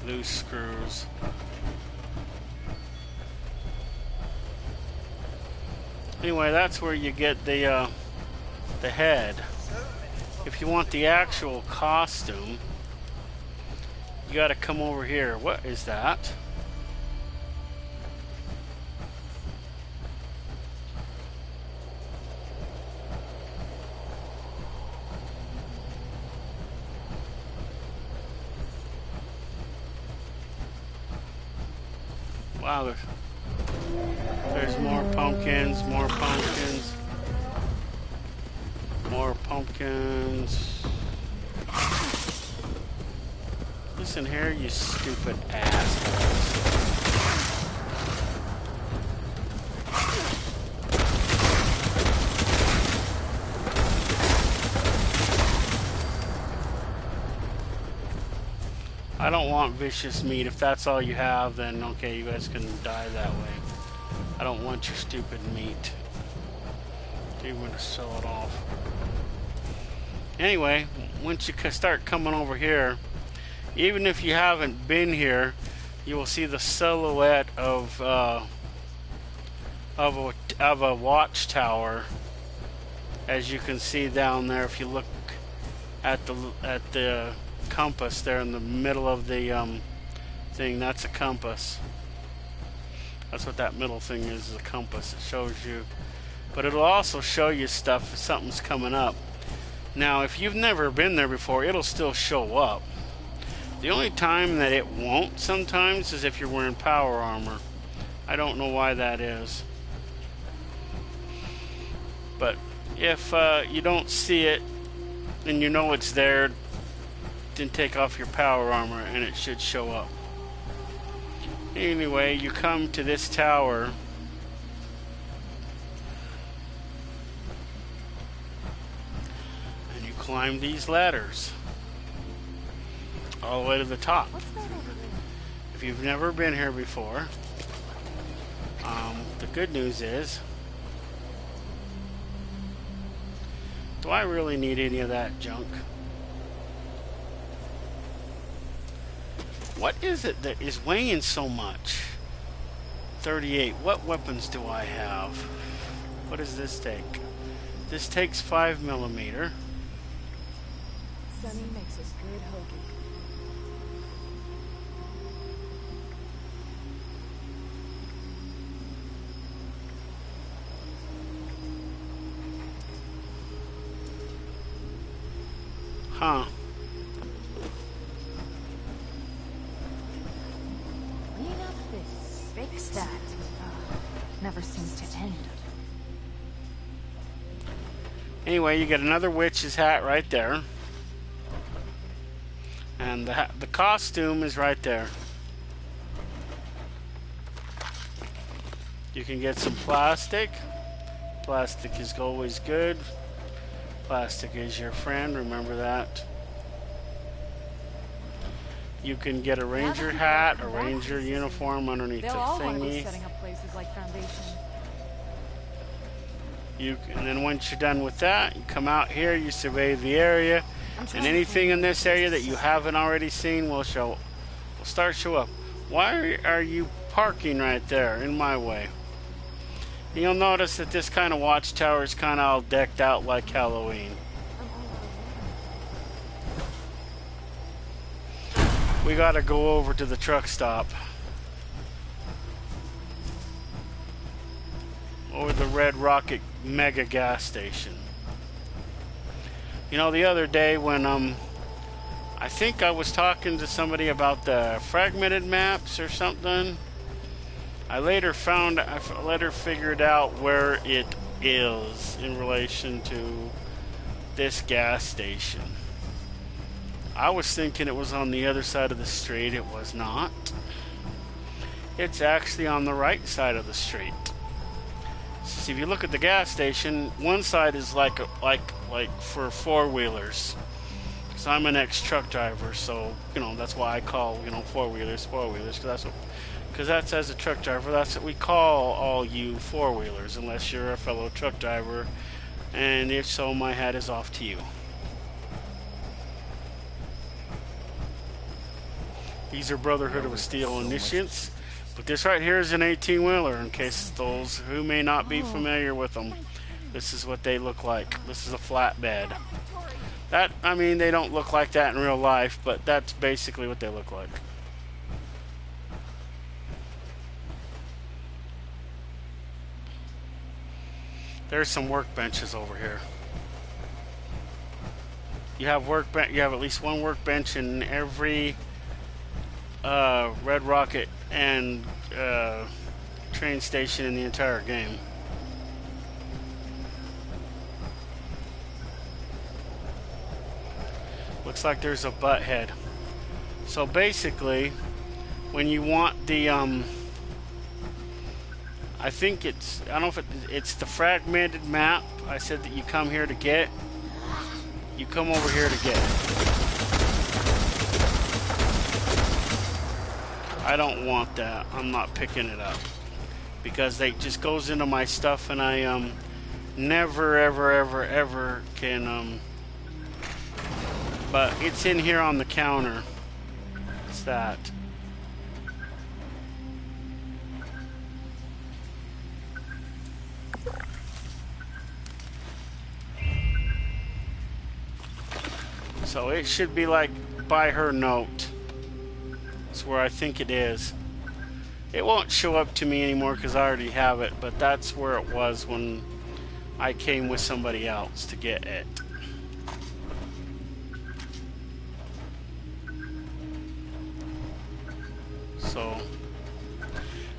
Loose screws. Anyway, that's where you get the head. If you want the actual costume, you gotta come over here. What is that? Wow, there's more pumpkins, more pumpkins, more pumpkins. Listen here, you stupid assholes. I don't want vicious meat. If that's all you have, then okay, you guys can die that way. I don't want your stupid meat. You're going to sell it off. Anyway, once you start coming over here, even if you haven't been here, you will see the silhouette of a watchtower, as you can see down there. If you look at the compass there in the middle of the thing, that's a compass. That's what that middle thing is a compass. It shows you, but it'll also show you stuff if something's coming up. Now if you've never been there before, it'll still show up. The only time that it won't sometimes is if you're wearing power armor. I don't know why that is, but if you don't see it and you know it's there, then take off your power armor and it should show up. Anyway, you come to this tower, and you climb these ladders all the way to the top. If you've never been here before, the good news is, do I really need any of that junk? What is it that is weighing so much? 38. What weapons do I have? What does this take? This takes 5mm. Sunny makes us good hoagie. Huh. Clean up this, fix that. Never seems to end. Anyway, you get another witch's hat right there. And the costume is right there. You can get some plastic. Plastic is always good. Plastic is your friend, remember that. You can get a ranger hat, a ranger uniform underneath the They'll all want to be thingy. setting up places like Foundation. And then once you're done with that, you come out here, you survey the area, and anything in this area that you haven't already seen will start show up. Why are you parking right there in my way? You'll notice that this kind of watchtower is kind of all decked out like Halloween. We gotta go over to the truck stop. Or the Red Rocket Mega Gas Station. You know, the other day when I think I was talking to somebody about the fragmented maps or something, I later figured out where it is in relation to this gas station. I was thinking it was on the other side of the street. It was not. It's actually on the right side of the street. See, if you look at the gas station, one side is like for four-wheelers. Because I'm an ex-truck driver, so that's why I call four-wheelers, because that's, as a truck driver, that's what we call all you four-wheelers, unless you're a fellow truck driver, and if so, my hat is off to you. These are Brotherhood of Steel initiates. But this right here is an 18-wheeler, in case those who may not be familiar with them. This is what they look like. This is a flatbed. They don't look like that in real life, but that's basically what they look like. There's some workbenches over here. You have at least one workbench in every Red Rocket and train station in the entire game. Looks like there's a butt head. So basically, when you want the I think it's, I don't know if it's the fragmented map I said that you come here to get. You come over here to get it. I don't want that. I'm not picking it up because it just goes into my stuff, and I never ever can but it's in here on the counter. It's that. So it should be like by her note. That's where I think it is. It won't show up to me anymore because I already have it, but that's where it was when I came with somebody else to get it. So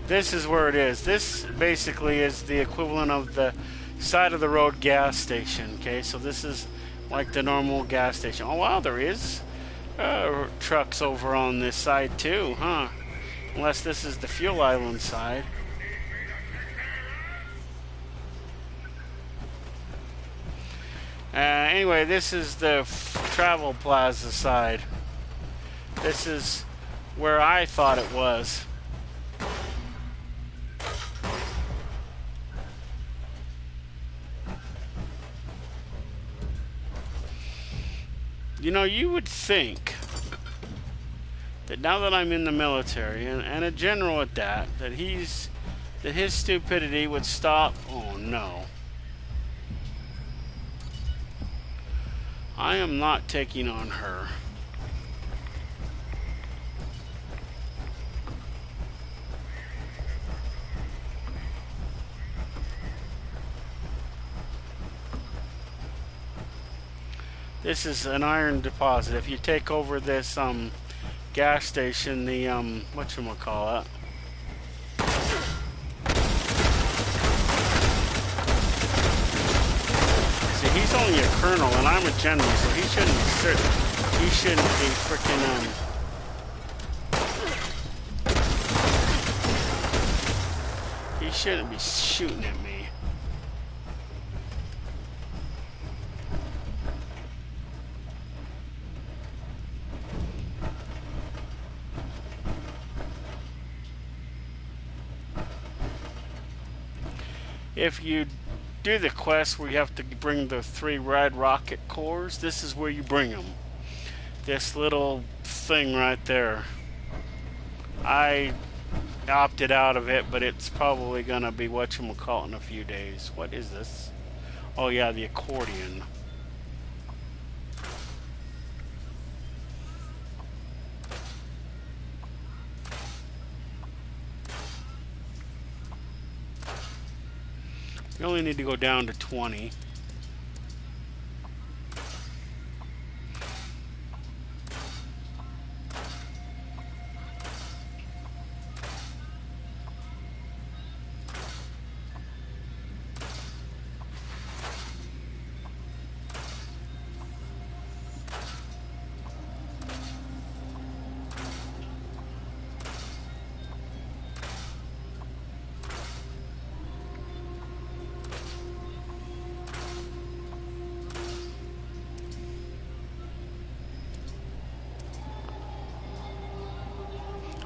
this is where it is. This basically is the equivalent of the side of the road gas station. Okay, so this is like the normal gas station. Oh wow, there is trucks over on this side too, huh? Unless this is the fuel island side. Anyway, this is the travel plaza side. This is where I thought it was. You know, you would think that now that I'm in the military, and a general at that, that his stupidity would stop. Oh no. I am not taking on her. This is an iron deposit. If you take over this gas station, the whatchamacallit. See, he's only a colonel and I'm a general, so he shouldn't be freaking he shouldn't be shooting at me. If you do the quest where you have to bring the 3 red rocket cores, this is where you bring them. This little thing right there. I opted out of it, but it's probably gonna be whatchamacallit in a few days. What is this? Oh yeah, the accordion. You only need to go down to 20.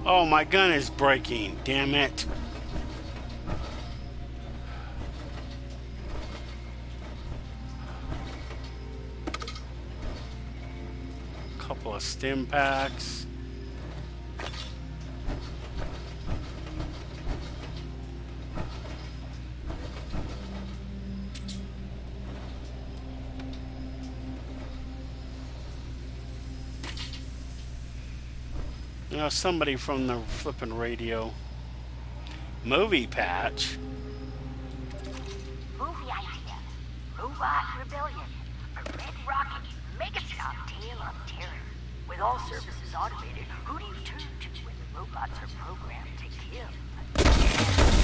Oh, my gun is breaking, damn it. Couple of stim packs. You know, somebody from the flippin' radio. Movie patch. Movie idea. Robot Rebellion. A red rocket megastop tale of terror. With all services automated, who do you turn to when the robots are programmed to kill?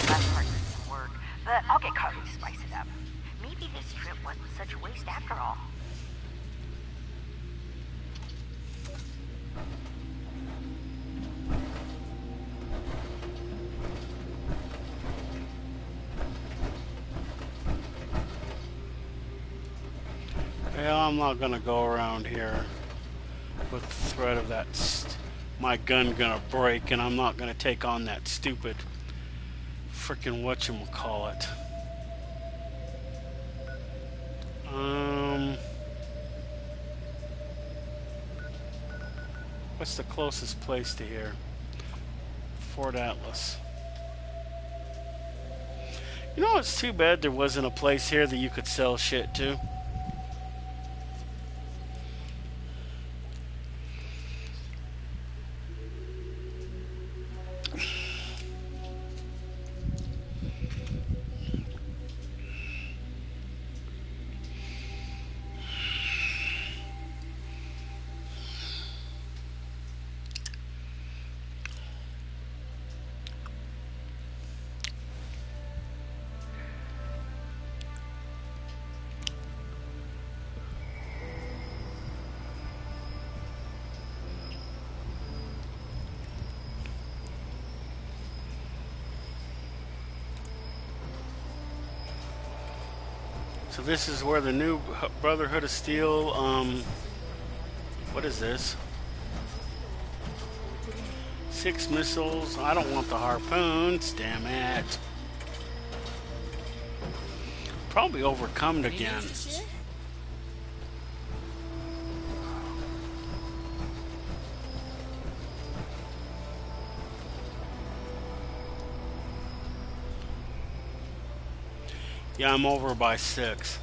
That part needs some work, but I'll get coffee to spice it up. Maybe this trip wasn't such a waste after all. Well, I'm not gonna go around here with the threat of that my gun gonna break, and I'm not gonna take on that stupid frickin' whatchamacallit. What's the closest place to here? Fort Atlas. You know, it's too bad there wasn't a place here that you could sell shit to. So this is where the new Brotherhood of Steel, what is this? 6 missiles. I don't want the harpoons, damn it. Probably overcome again. Yeah, I'm over by 6.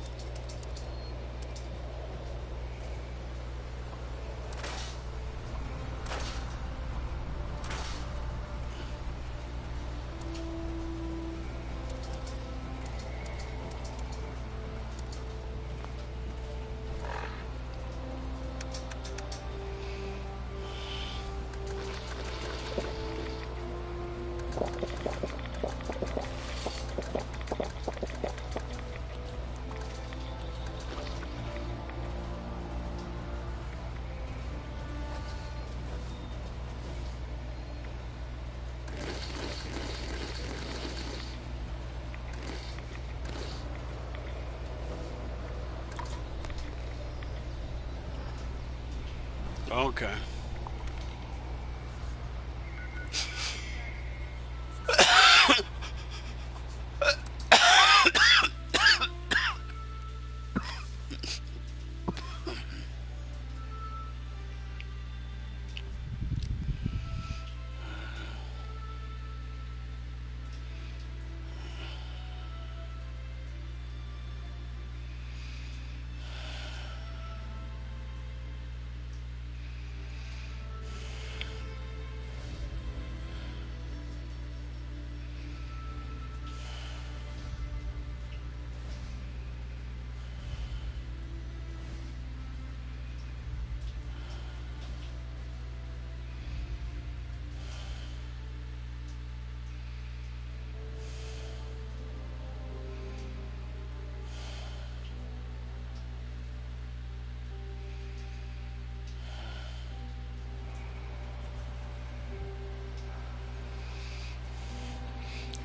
Okay.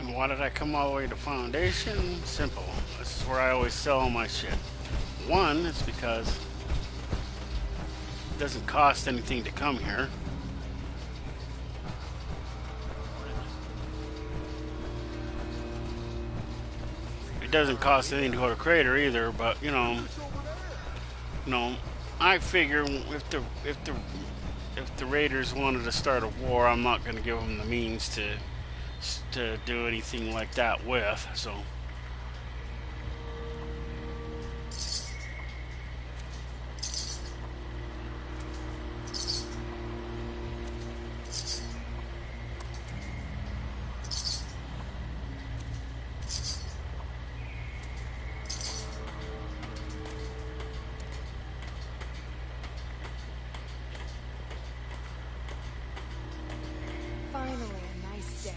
And why did I come all the way to Foundation? Simple. This is where I always sell all my shit. One is because it doesn't cost anything to come here. It doesn't cost anything to go to Crater either, but you know, I figure if the Raiders wanted to start a war, I'm not going to give them the means to do anything like that with, so. Finally, a nice day.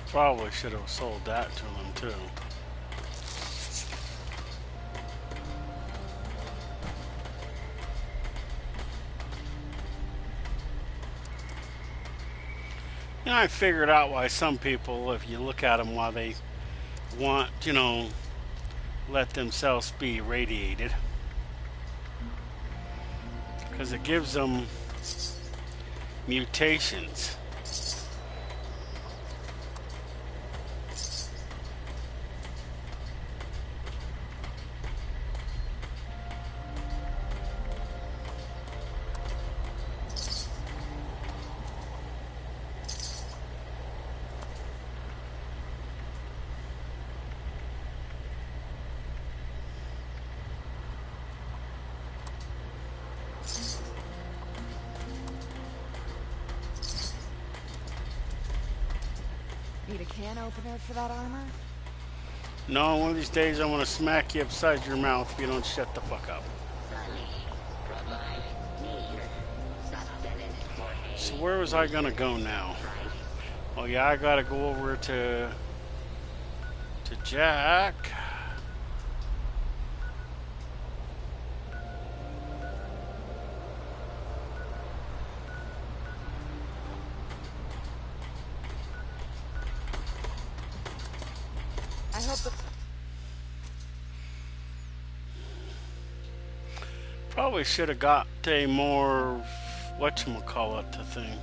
Probably should have sold that to him too. You know, I figured out why some people, if you look at them, why they want, let themselves be irradiated. Because it gives them Mutations. Need a can opener for that armor? No, one of these days I'm gonna smack you upside your mouth if you don't shut the fuck up. So where was I gonna go now? Oh yeah, I gotta go over to Jack. I hope the... Probably should have got a more, whatchamacallit, the thing.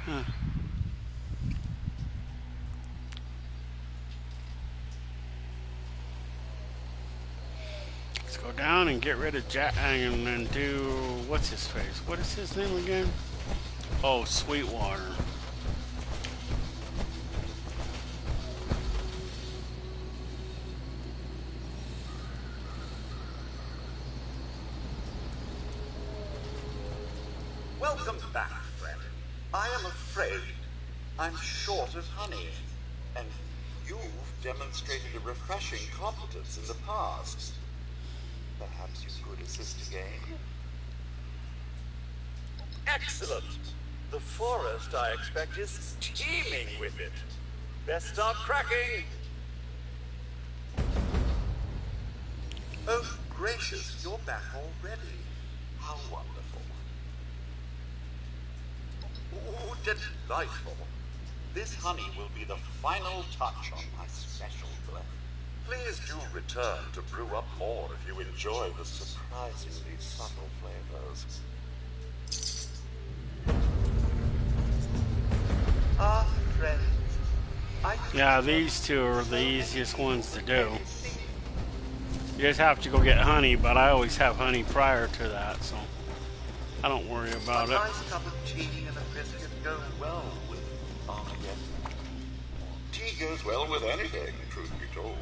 Huh. Let's go down and get rid of Jack and then do, what's his face? What is his name again? Oh, Sweetwater. Welcome back, friend. I am afraid I'm short of honey, and you've demonstrated a refreshing competence in the past. Perhaps you could assist again? Excellent. The forest, I expect, is teeming with it. Best start cracking. Oh, gracious, you're back already. How wonderful. Ooh, delightful. This honey will be the final touch on my special blend. Please do return to brew up more if you enjoy the surprisingly subtle flavors. Ah, friends. Yeah, these two are the easiest ones to do. You just have to go get honey, but I always have honey prior to that, so I don't worry about it. A nice cup of tea and a biscuit go well with Armageddon. Tea goes well with anything, truth be told.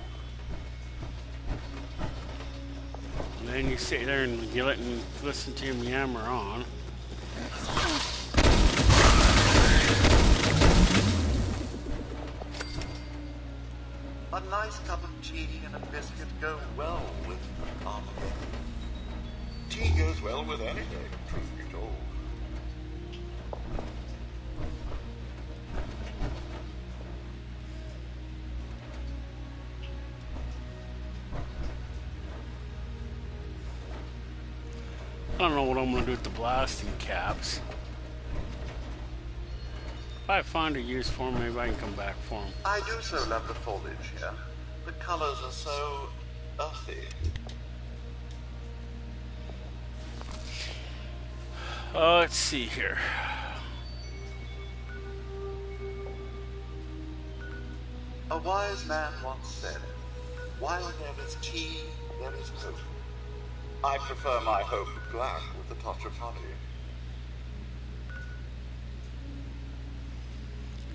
And then you sit there and you listen to him yammer on. A nice cup of tea and a biscuit go well with Armageddon. Tea goes well with anything, truth be told. I don't know what I'm going to do with the blasting caps. If I find a use for them, maybe I can come back for them. I do so love the foliage here. The colors are so earthy. Let's see here. A wise man once said, while there is tea, there is hope. I prefer my hope black with a touch of honey.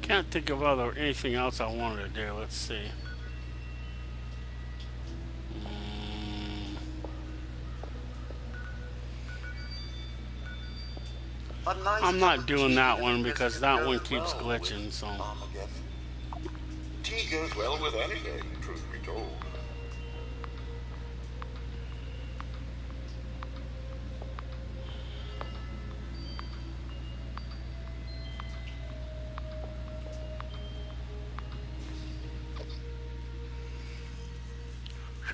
Can't think of anything else I wanted to do. Let's see. I'm not doing that one because that one keeps glitching, so. Tea goes well with anything, truth be told.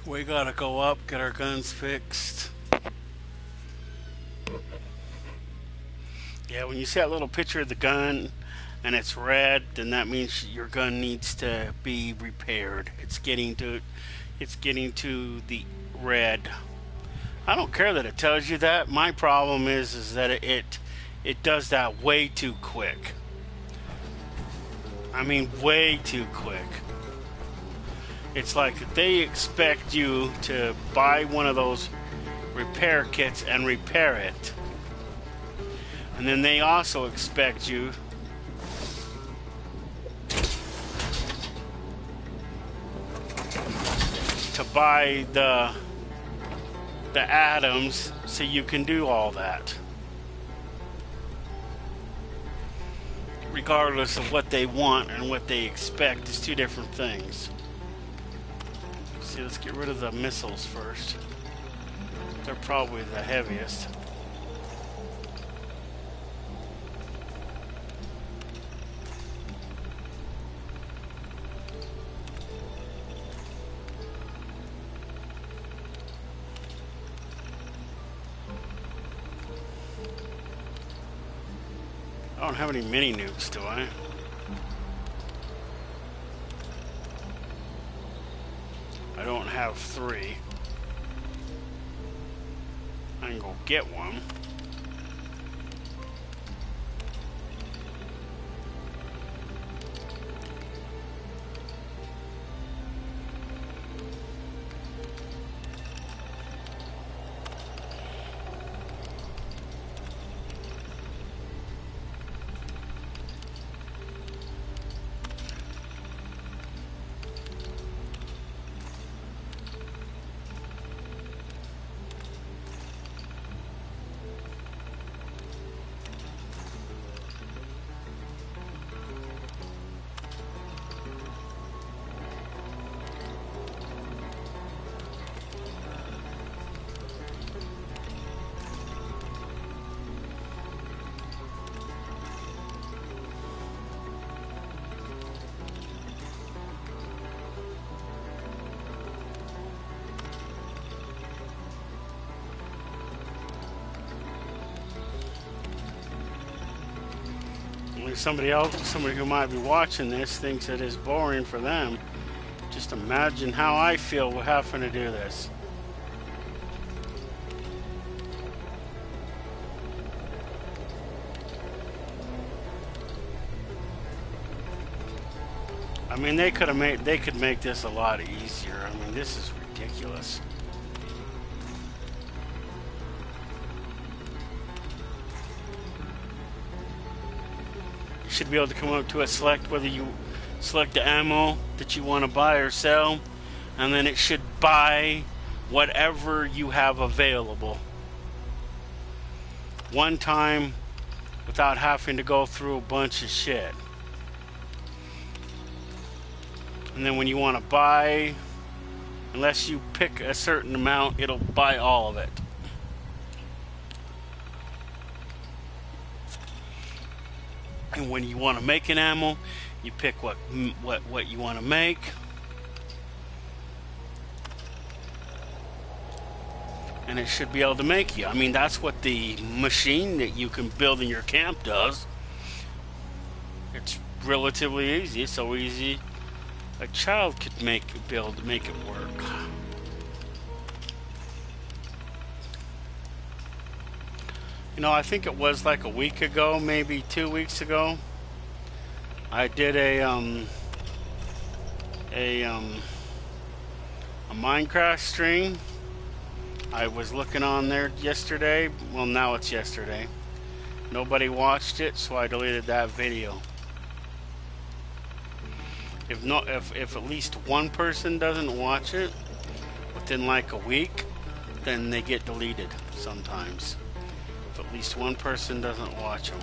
We gotta go up, get our guns fixed. When you see that little picture of the gun and it's red, then that means your gun needs to be repaired. It's getting to the red. I don't care that it tells you that. My problem is that it does that way too quick. I mean, way too quick. It's like they expect you to buy one of those repair kits and repair it. And then they also expect you to buy the atoms so you can do all that. Regardless of what they want and what they expect is two different things. See, let's get rid of the missiles first. They're probably the heaviest. I don't have any mini nukes, do I? I don't have 3. I can go get one. Somebody who might be watching this thinks it is boring for them. Just imagine how I feel having to do this. I mean, they could make this a lot easier. I mean, this is ridiculous. Should be able to come up to a select whether you select the ammo that you want to buy or sell, and then it should buy whatever you have available one time without having to go through a bunch of shit. And then when you want to buy, unless you pick a certain amount, it'll buy all of it. And when you want to make an ammo, you pick what you want to make. And it should be able to make you. I mean, that's what the machine that you can build in your camp does. It's relatively easy. It's so easy a child could make it work. You know, I think it was like a week ago, maybe 2 weeks ago, I did a Minecraft stream. I was looking on there yesterday. Well, now it's yesterday. Nobody watched it, so I deleted that video. If at least one person doesn't watch it within like a week, then they get deleted sometimes. If at least one person doesn't watch them.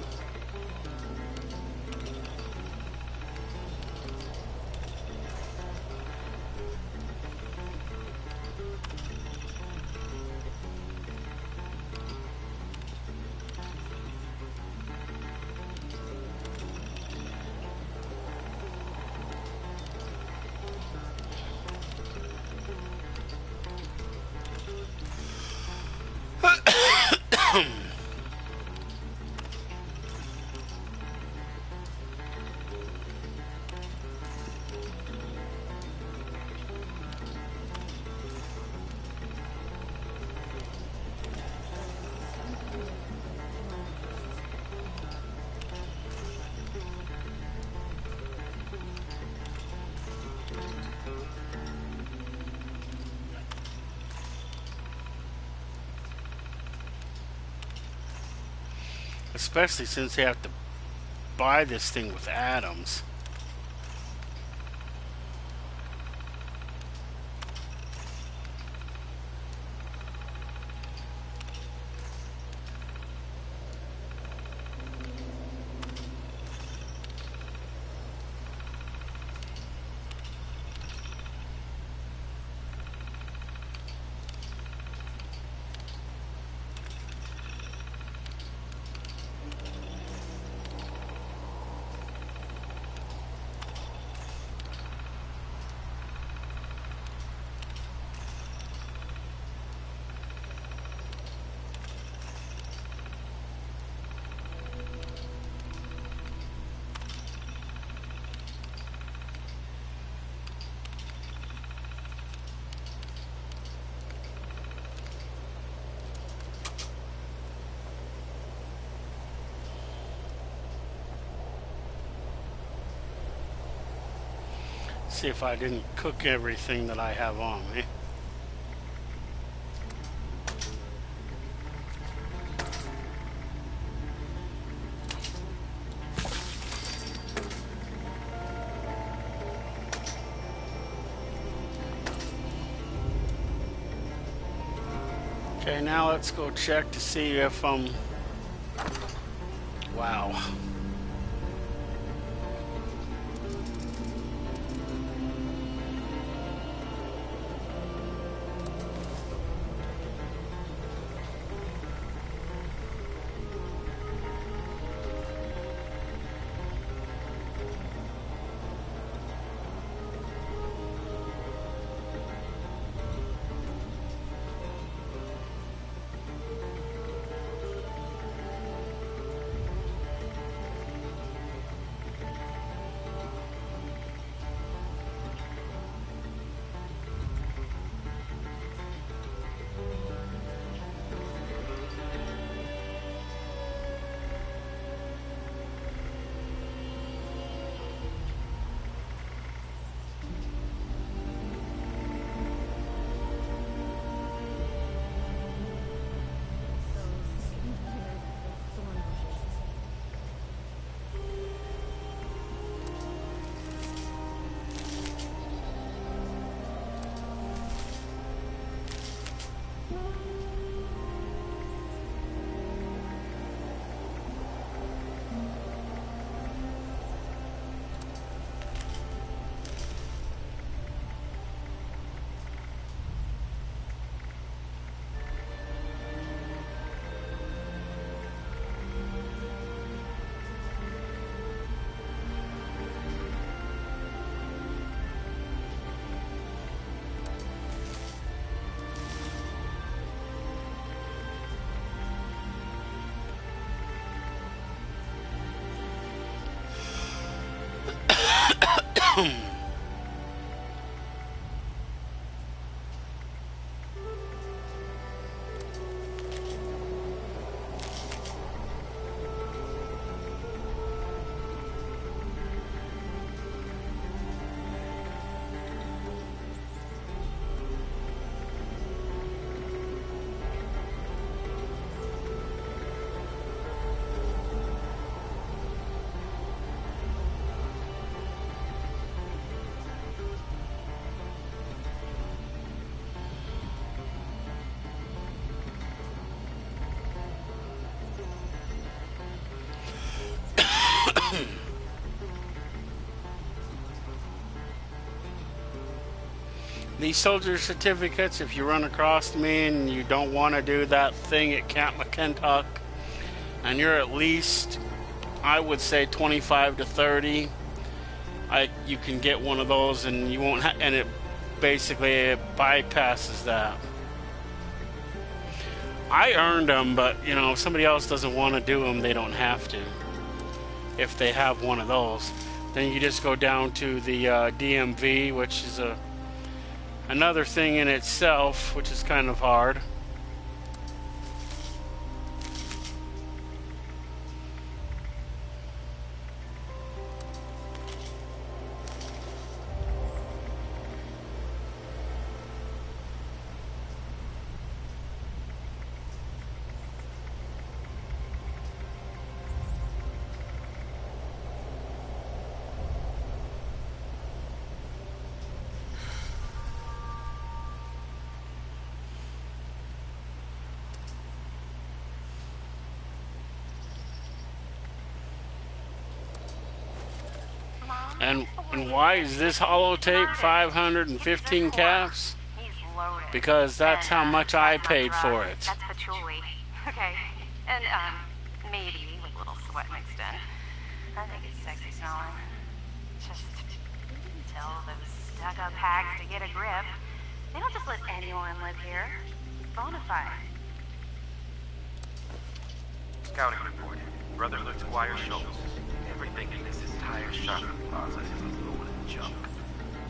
Especially since they have to buy this thing with atoms. See if I didn't cook everything that I have on me. Okay, now let's go check to see if wow. These soldier certificates, if you run across me and you don't want to do that thing at Camp McKintock, and you're at least, I would say 25 to 30, you can get one of those, and you won't. And it basically bypasses that. I earned them, but you know, if somebody else doesn't want to do them, they don't have to. If they have one of those, then you just go down to the DMV, which is another thing in itself, which is kind of hard. And why is this holotape 515 caps? Because that's how much I paid for it. That's patchouli. Okay. And, maybe with a little sweat mixed in. I think it's sexy smelling. Just tell those stuck-up hags to get a grip. They don't just let anyone live here. Bonafide. Scouting report. Brotherhood Squire Schultz. Everything in this entire shopping plaza is a load of junk.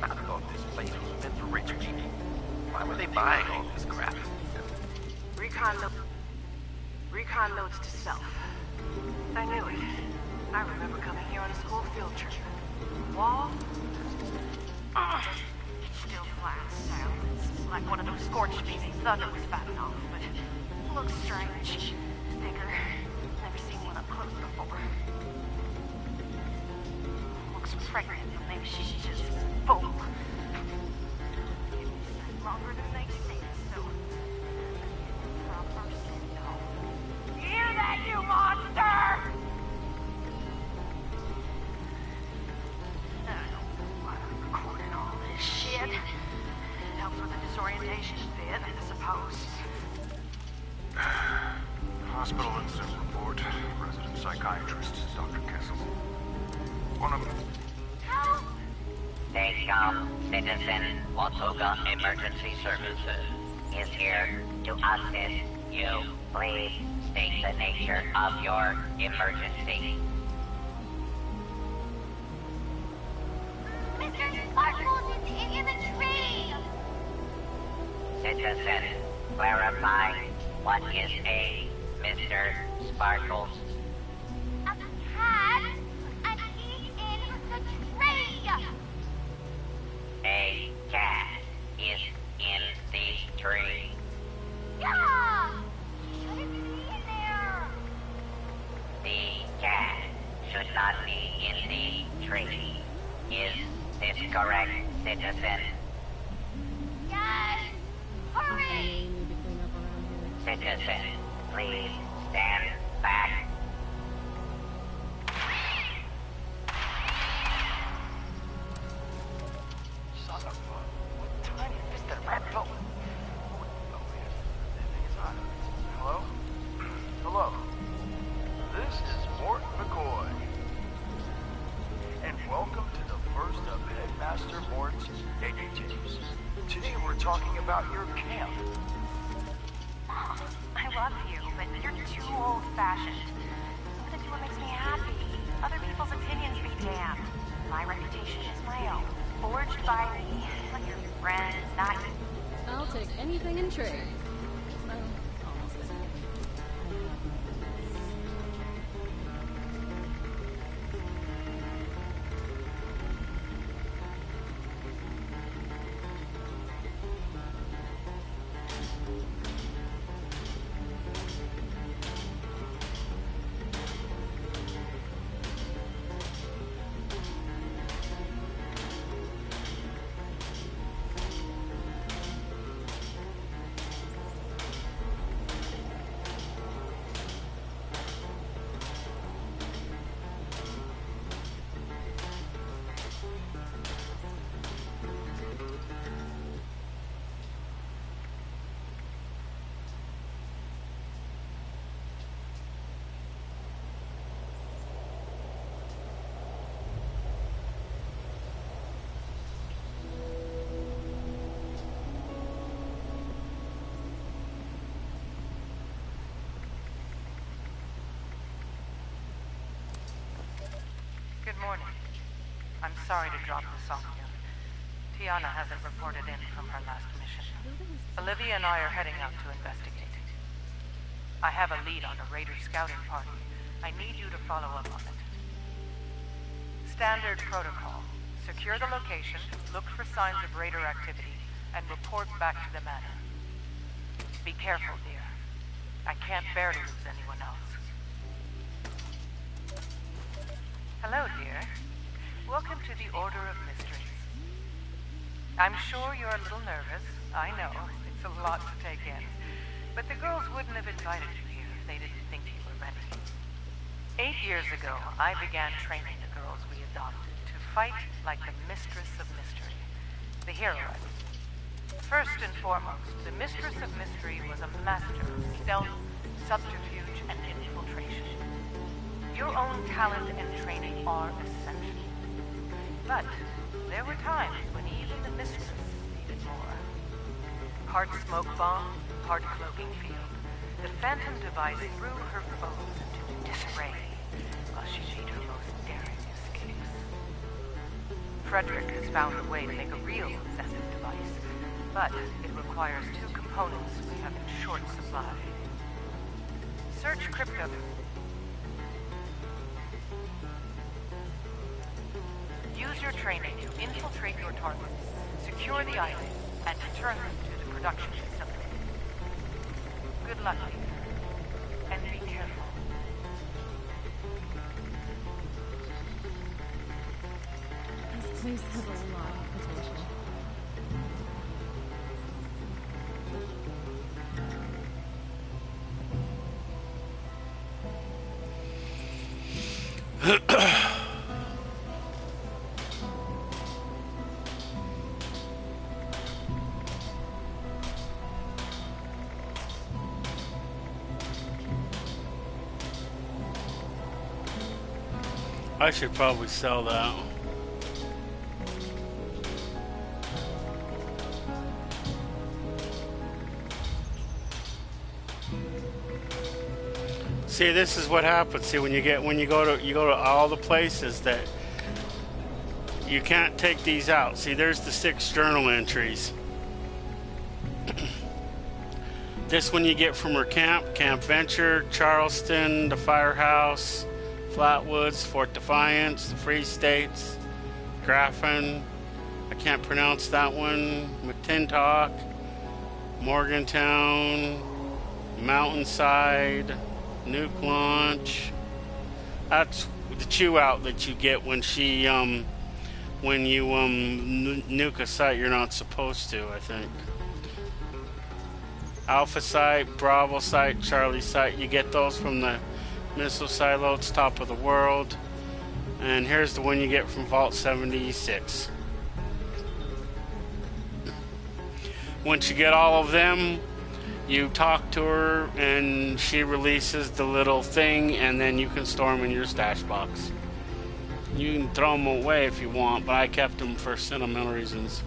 I thought this place was meant for rich people. Why were they buying all this crap? Recon notes to self. I knew it. I remember coming here on a school field trip. Wall? Still flat style. It's like one of those scorched meats Thunder was fatting off, but it looks strange. Bigger. Never seen one up close before. Looks pregnant, but maybe she's just full. Longer than they say, so proper signal. Hear that, you monster! I don't know why I'm recording all this shit. It helps with the disorientation bit, I suppose. Hospital incident report. Resident psychiatrist, Dr. Kessel. One of them. Take Citizen Watoga Emergency Services is here to assist you. Please state the nature of your emergency. Mr. Sparkles is in the tree! Citizen, clarify what is a Mr. Sparkles? A cat, and he's in the tree! A cat is in the tree. Yeah! He shouldn't be in there! The cat should not be in the tree. Is this correct, Citizen? Yes! Hurry! Citizen, please stand back. Son of a tiny fisted rat bone. Hello? Hello. This is Mort McCoy. And welcome to the first of Headmaster Mort's ADTs. Today we're talking about your camp. I love you, but you're too old-fashioned. I'm gonna do what makes me happy. Other people's opinions be damned. My reputation is my own. Forged by me. Let your friends, not you. I'll take anything in trade. Well, almost. Good morning. I'm sorry to drop this on you. Tiana hasn't reported in from her last mission. Olivia and I are heading out to investigate. I have a lead on a raider scouting party. I need you to follow up on it. Standard protocol. Secure the location, look for signs of raider activity, and report back to the manor. Be careful, dear. I can't bear to lose anyone else. Hello, dear. Welcome to the Order of Mysteries. I'm sure you're a little nervous. I know. It's a lot to take in. But the girls wouldn't have invited you here if they didn't think you were ready. 8 years ago, I began training the girls we adopted to fight like the Mistress of Mystery, the heroine. First and foremost, the Mistress of Mystery was a master of stealth, subterfuge, and infiltration. Your own talent and training are essential. But there were times when even the Mistress needed more. Part smoke bomb, part cloaking field, the Phantom device threw her foes into disarray while she made her most daring escapes. Frederick has found a way to make a real possessive device, but it requires two components we have in short supply. Search crypto. Use your training to infiltrate your targets, secure the items, and return them to the production facility. Good luck, Peter, and be careful. This place has a lot of potential. I should probably sell that. See, this is what happens. See, when you go to all the places that you can't take these out. See, there's the 6 journal entries. This one you get from her camp, Camp Venture, Charleston, the Firehouse, Flatwoods, Fort Defiance, the Free States, Graffin, I can't pronounce that one, McClintock, Morgantown, Mountainside, Nuke Launch. That's the chew out that you get when she when you nuke a site you're not supposed to, I think. Alpha site, Bravo site, Charlie site, you get those from the missile silos, top of the world. And here's the one you get from Vault 76. Once you get all of them, you talk to her and she releases the little thing, and then you can store them in your stash box. You can throw them away if you want, but I kept them for sentimental reasons.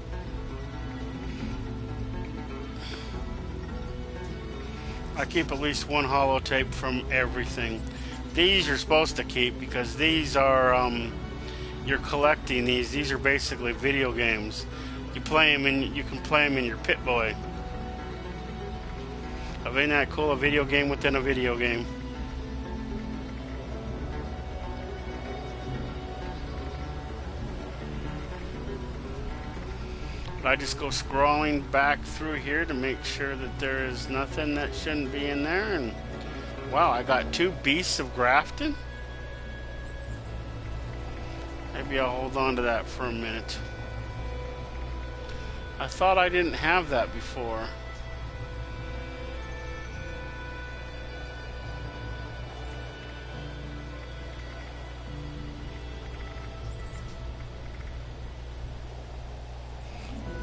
I keep at least one holotape from everything. These you're supposed to keep because these are, you're collecting these. These are basically video games. You play them and you can play them in your Pip-Boy. Ain't that cool? A video game within a video game. I just go scrolling back through here to make sure that there is nothing that shouldn't be in there. And wow, I got 2 Beasts of Grafton. Maybe I'll hold on to that for a minute. I thought I didn't have that before.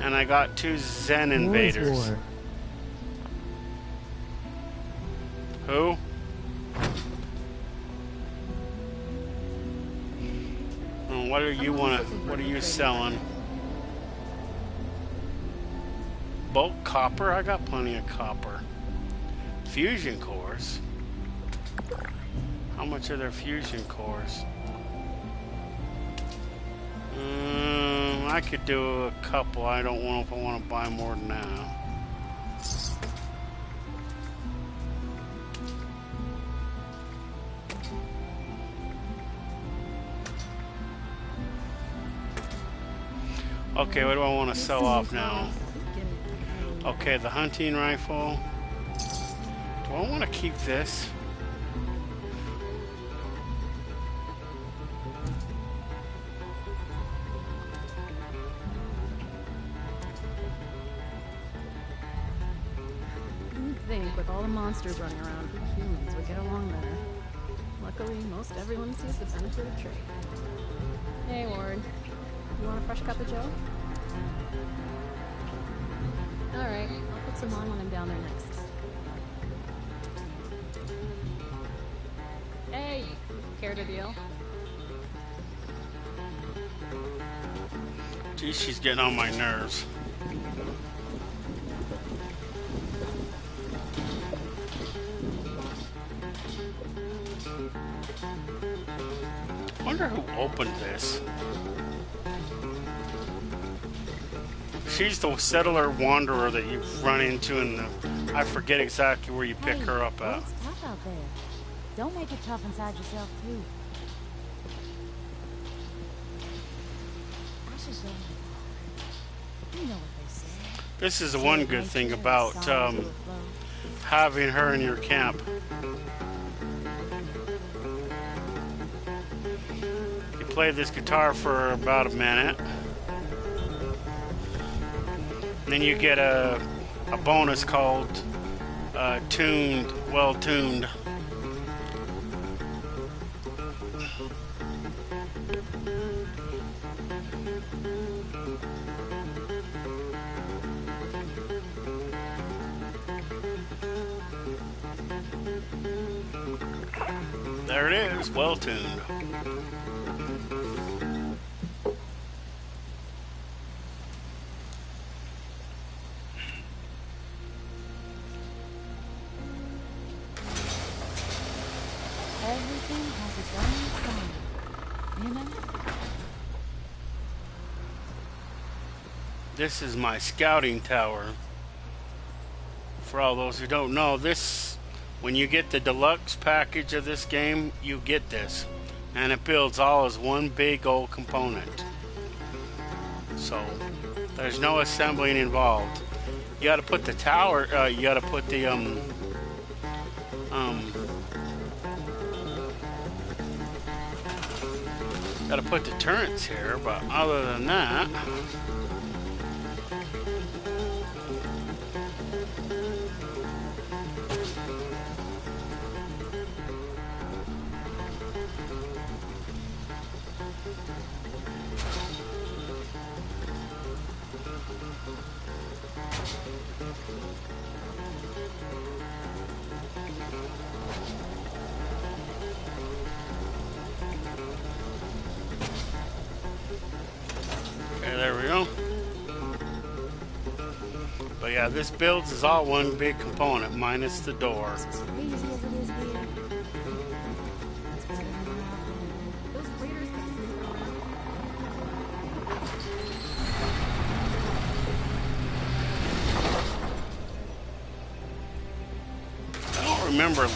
And I got 2 Zen Invaders. Who? Oh, what are you selling? Bulk copper? I got plenty of copper. Fusion cores? How much are their fusion cores? I could do a couple. I don't know if I want to buy more than that. Okay, what do I want to sell off now? Okay, the hunting rifle. Do I want to keep this? With all the monsters running around, humans would get along better. Luckily, most everyone sees the benefit of trade. Hey, Ward. You want a fresh cup of joe? Alright, I'll put some on when I'm down there next. Hey! Care to deal? Geez, she's getting on my nerves. I wonder who opened this. She's the settler wanderer that you run into in the... I forget exactly where you pick her up at. It's tough out there. Don't make it tough inside yourself, too. Ashes don't... You know what they say. This is the one good thing about having her in your camp. You play this guitar for about a minute. And then you get a bonus called tuned, well tuned. There it is, well tuned. Everything has its own sound, you know? This is my scouting tower. For all those who don't know, this, when you get the deluxe package of this game, you get this. And it builds all as one big old component. So, there's no assembling involved. You gotta put the tower, you gotta put the, gotta put the turrets here, but other than that, okay, there we go. But yeah, this builds is all one big component, minus the door. As crazy as it is here, it's better than those raiders I don't remember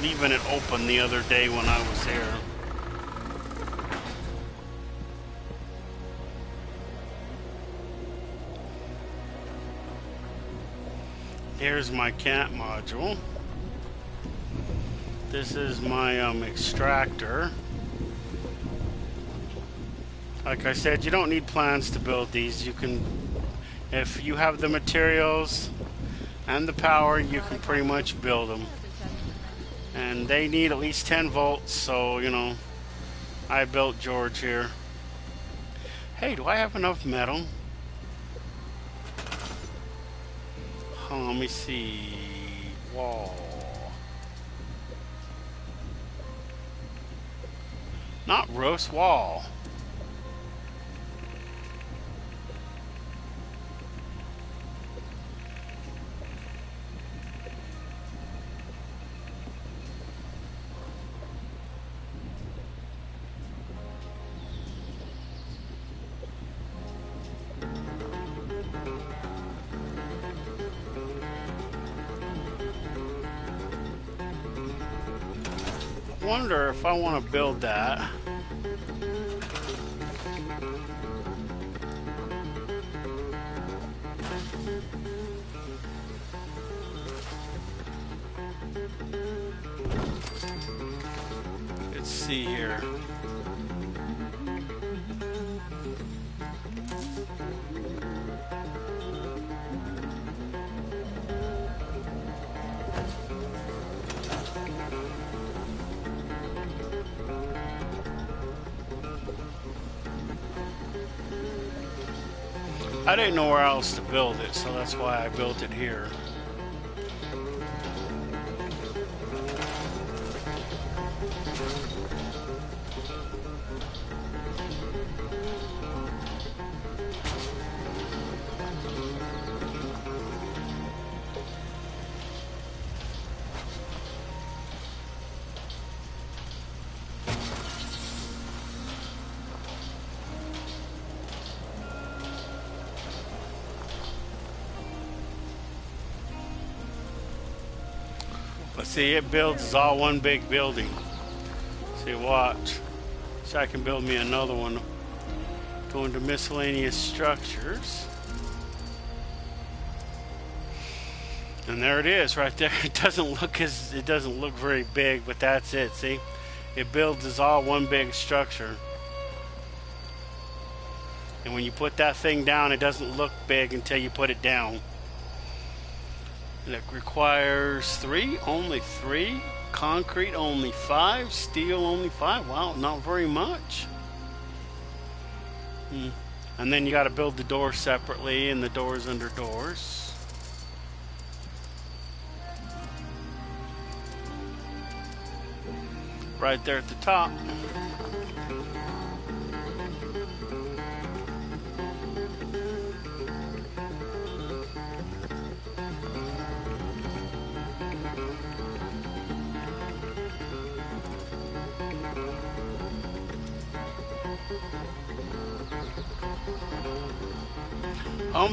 leaving it open the other day when I was here. Here's my cat module. This is my extractor. Like I said, you don't need plans to build these. You can, if you have the materials and the power, you can pretty much build them. And they need at least 10 volts, so, you know, I built George here. Hey, do I have enough metal? Oh, let me see. Wall. Not roast wall. Wonder if I want to build that. Let's see here. I didn't know where else to build it, so that's why I built it here. But see, it builds as all one big building. See, watch. So I can build me another one. Go into miscellaneous structures. And there it is right there. It doesn't look very big, but that's it. See? It builds as all one big structure. And when you put that thing down, it doesn't look big until you put it down. And it requires only three, concrete only 5, steel only 5. Wow, not very much. And then you got to build the doors separately and the doors under doors. Right there at the top.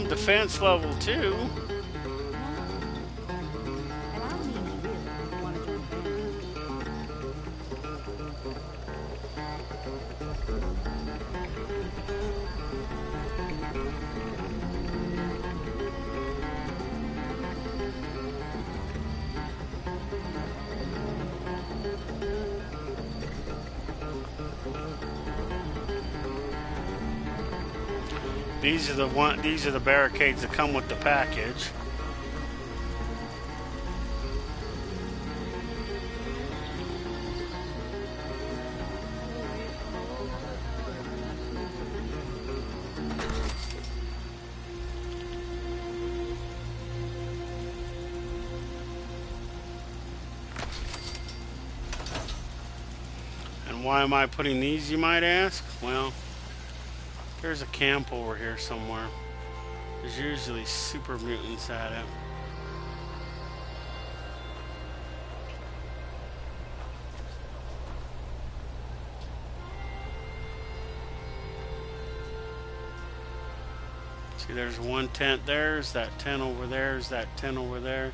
Defense level 2. These are the barricades that come with the package. And why am I putting these, you might ask? Well, there's a camp over here somewhere. There's usually super mutants at it. See, there's one tent there, there's that tent over there, there's that tent over there.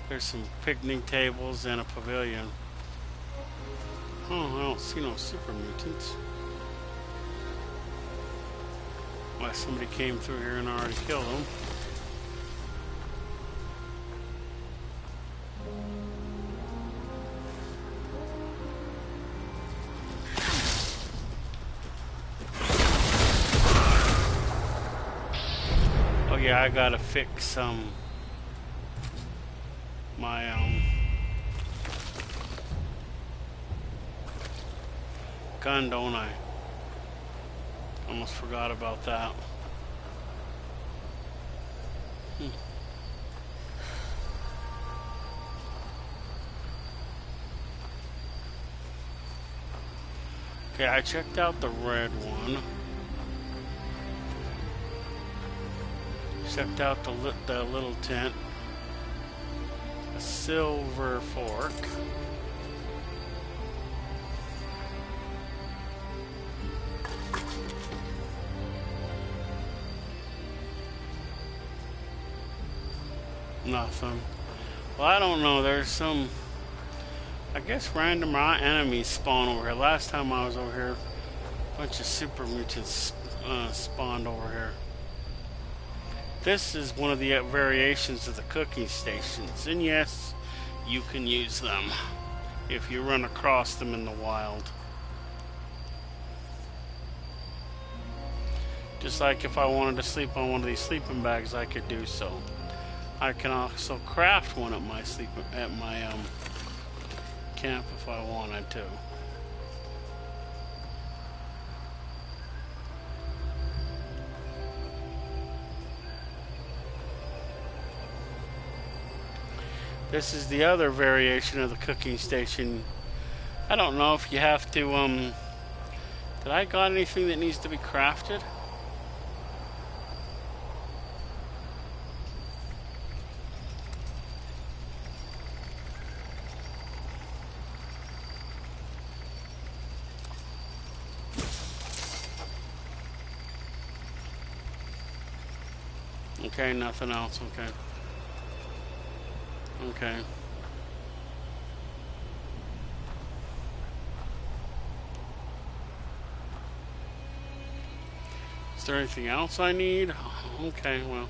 There's some picnic tables and a pavilion. Oh, I don't see no super mutants. Unless somebody came through here and already killed them. Oh yeah, I gotta fix my gun, don't I? Almost forgot about that. Okay, I checked out the red one. Checked out the little tent. A silver fork. Nothing. Well, I don't know. There's some, I guess, random enemies spawn over here. Last time I was over here, a bunch of super mutants spawned over here. This is one of the variations of the cooking stations, and yes, you can use them if you run across them in the wild. Just like if I wanted to sleep on one of these sleeping bags, I could do so. I can also craft one at my camp if I wanted to. This is the other variation of the cooking station. I don't know if you have to, did I got anything that needs to be crafted? Okay, nothing else, okay. Okay. Is there anything else I need? Okay, well.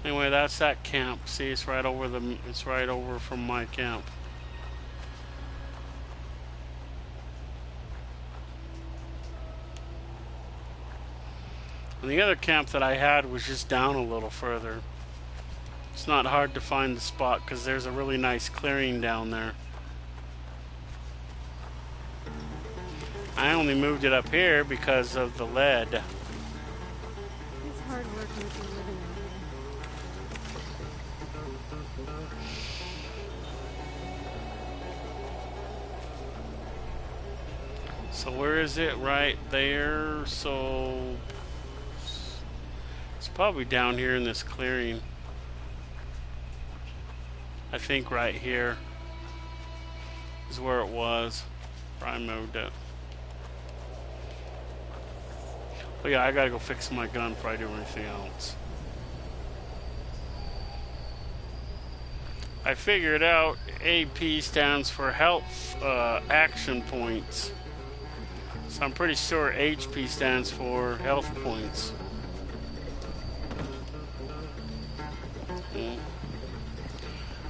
Anyway, that's that camp. See, it's right over from my camp. And the other camp that I had was just down a little further. It's not hard to find the spot because there's a really nice clearing down there. I only moved it up here because of the lead. It's hard work making a living out So where is it? Right there. So it's probably down here in this clearing. I think right here is where it was. Where I moved it. But yeah, I gotta go fix my gun before I do anything else. I figured out AP stands for health action points. So I'm pretty sure HP stands for health points.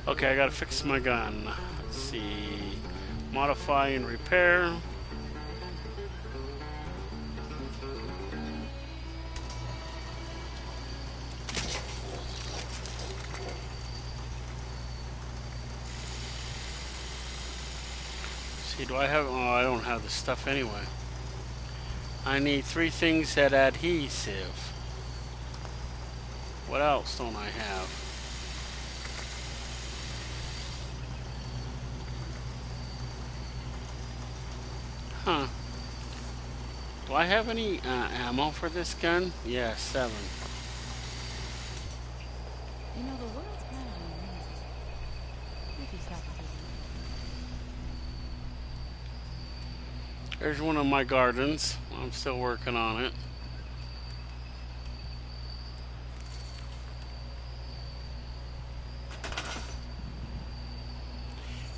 Okay, I gotta fix my gun. Let's see. Modify and repair. See, do I have... Oh, I don't have the stuff anyway. I need 3 things that adhesive. What else don't I have? Huh. Do I have any ammo for this gun? Yeah, 7. You know, the world's kind of amazing. If you stop and think about it. There's one of my gardens. I'm still working on it.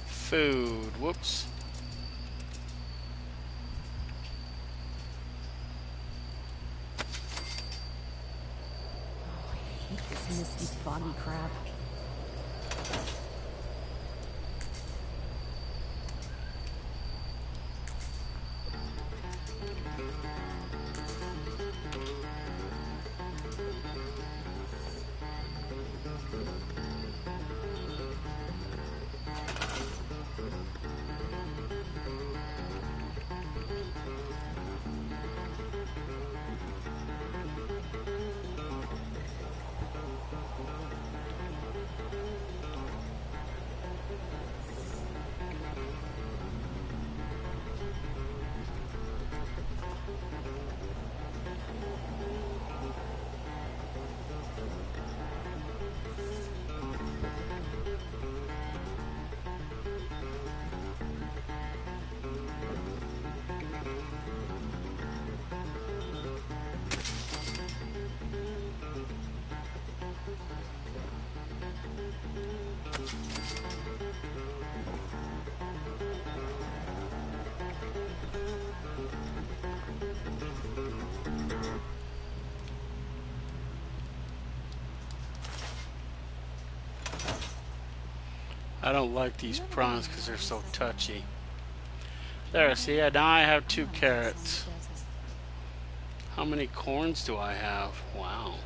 Food. Whoops. This misty, foggy crap. I don't like these prawns because they're so touchy. There, see, now I have 2 carrots. How many corns do I have? Wow.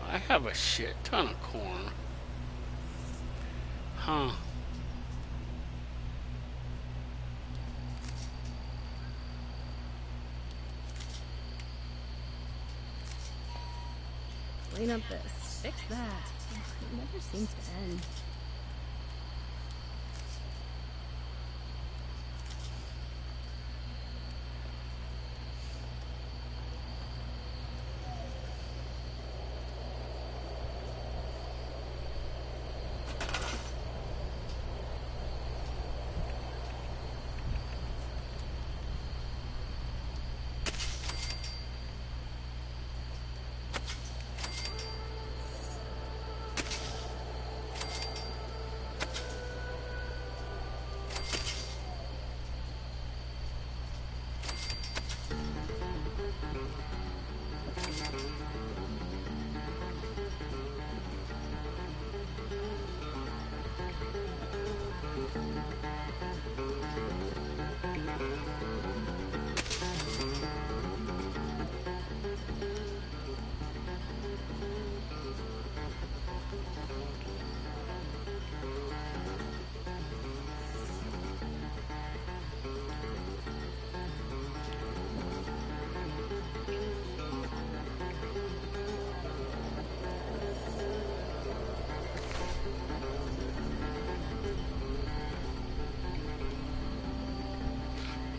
I have a shit ton of corn. Huh. Clean up this. Fix that. It never seems to end.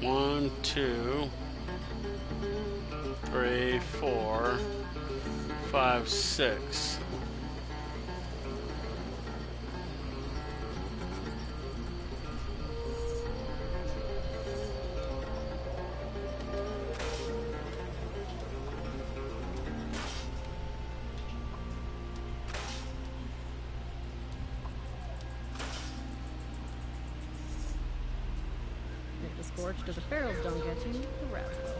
One, 2, 3, 4, 5, 6. If the scorched or the ferals don't get you, the rats will.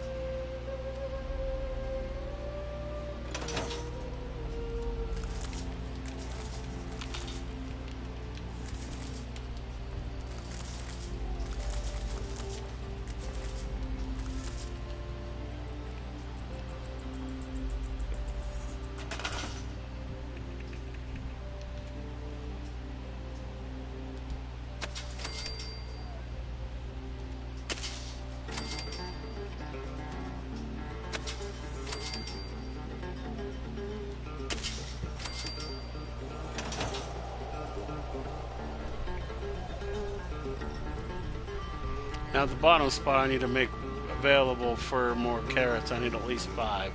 Now the bottom spot I need to make available for more carrots. I need at least 5.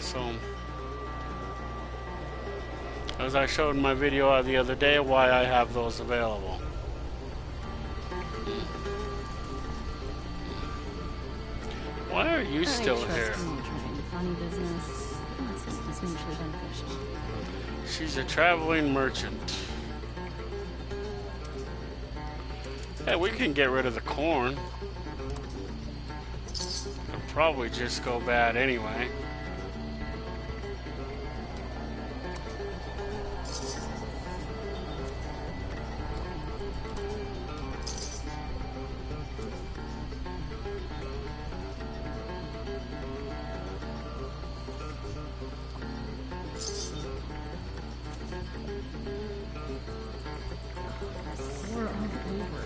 So, as I showed in my video the other day, why I have those available. Why are you still here? Funny business. It's mutually beneficial. She's a traveling merchant. Hey, we can get rid of the corn. It'll probably just go bad anyway. We're all over.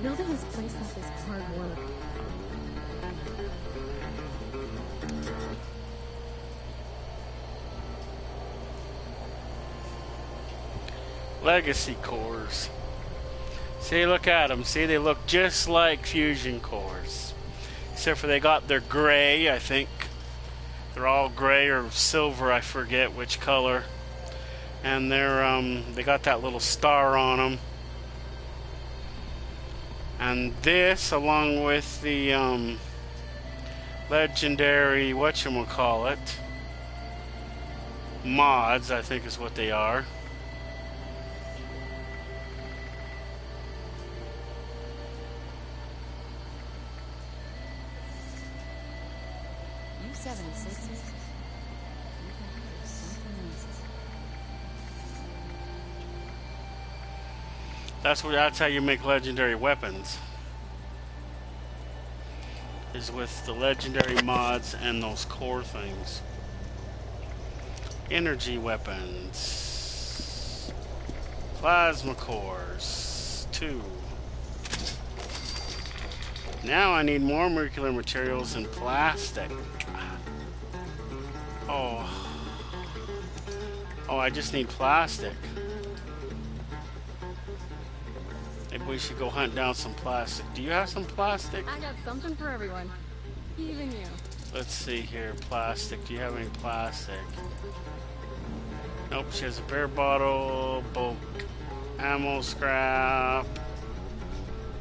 Building this place up is hard work. Legacy cores. See, look at them. See, they look just like fusion cores. Except for they got their gray, I think. They're all gray or silver, I forget which color. And they're they got that little star on them. And this, along with the legendary whatchamacallit mods, I think is what they are. You 76ers. That's how you make legendary weapons. Is with the legendary mods and those core things. Energy weapons. Plasma cores. 2. Now I need more molecular materials and plastic. Oh. Oh, I just need plastic. Maybe we should go hunt down some plastic. Do you have some plastic? I got something for everyone. Even you. Let's see here. Plastic. Do you have any plastic? Nope, she has a beer bottle, bulk ammo scrap,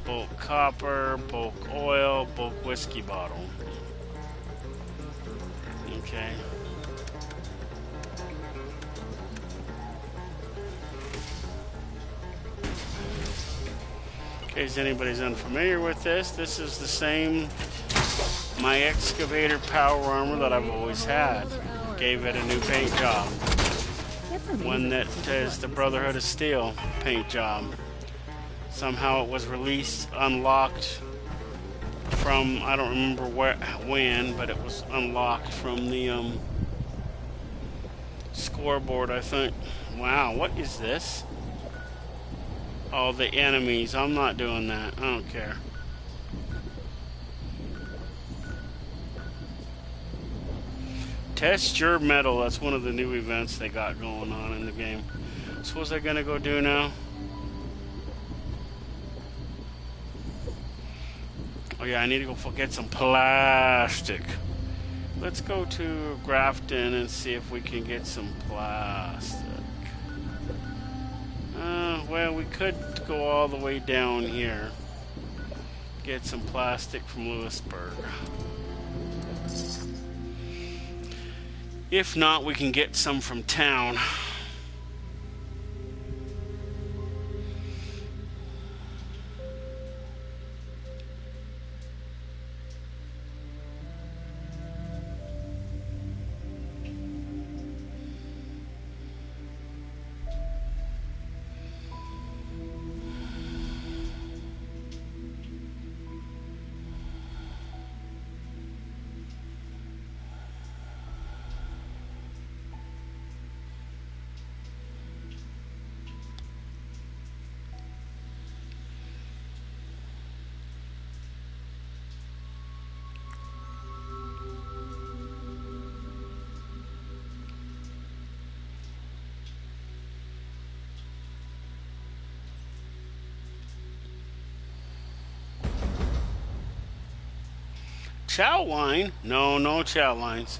bulk copper, bulk oil, bulk whiskey bottle. Okay. In case anybody's unfamiliar with this, this is the same my excavator power armor that I've always had. Gave it a new paint job. One that is the Brotherhood of Steel paint job. Somehow it was released, unlocked from, I don't remember when, but it was unlocked from the scoreboard, I think. Wow, what is this? Oh, the enemies. I'm not doing that. I don't care. Test your metal. That's one of the new events they got going on in the game. So what was I gonna go do now? Oh yeah, I need to go get some plastic. Let's go to Grafton and see if we can get some plastic. Well, we could go all the way down here. Get some plastic from Lewisburg. If not, we can get some from town. Chow line? No, no chow lines.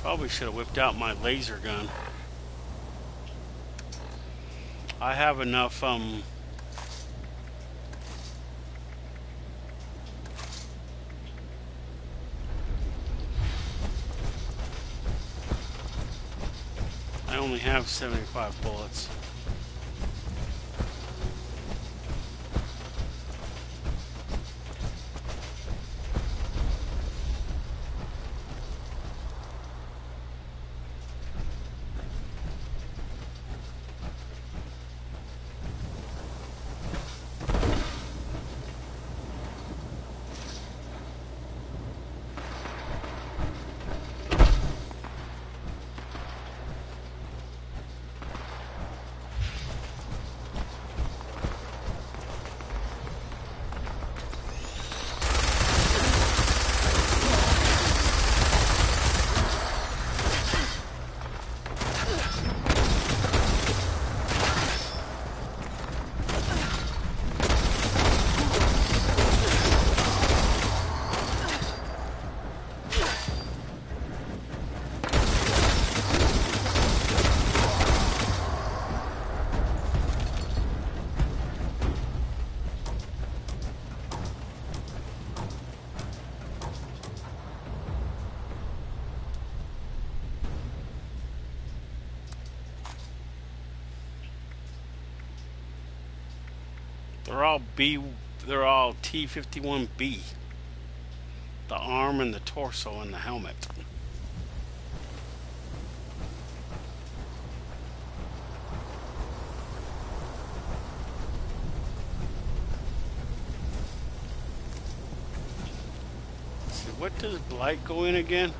Probably should have whipped out my laser gun. I have enough, I only have 75 bullets. They're all T-51B. The arm and the torso and the helmet. Let's see, what does blight go in again?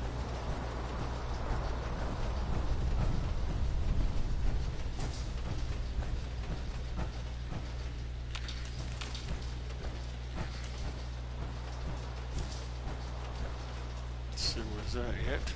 Is that it?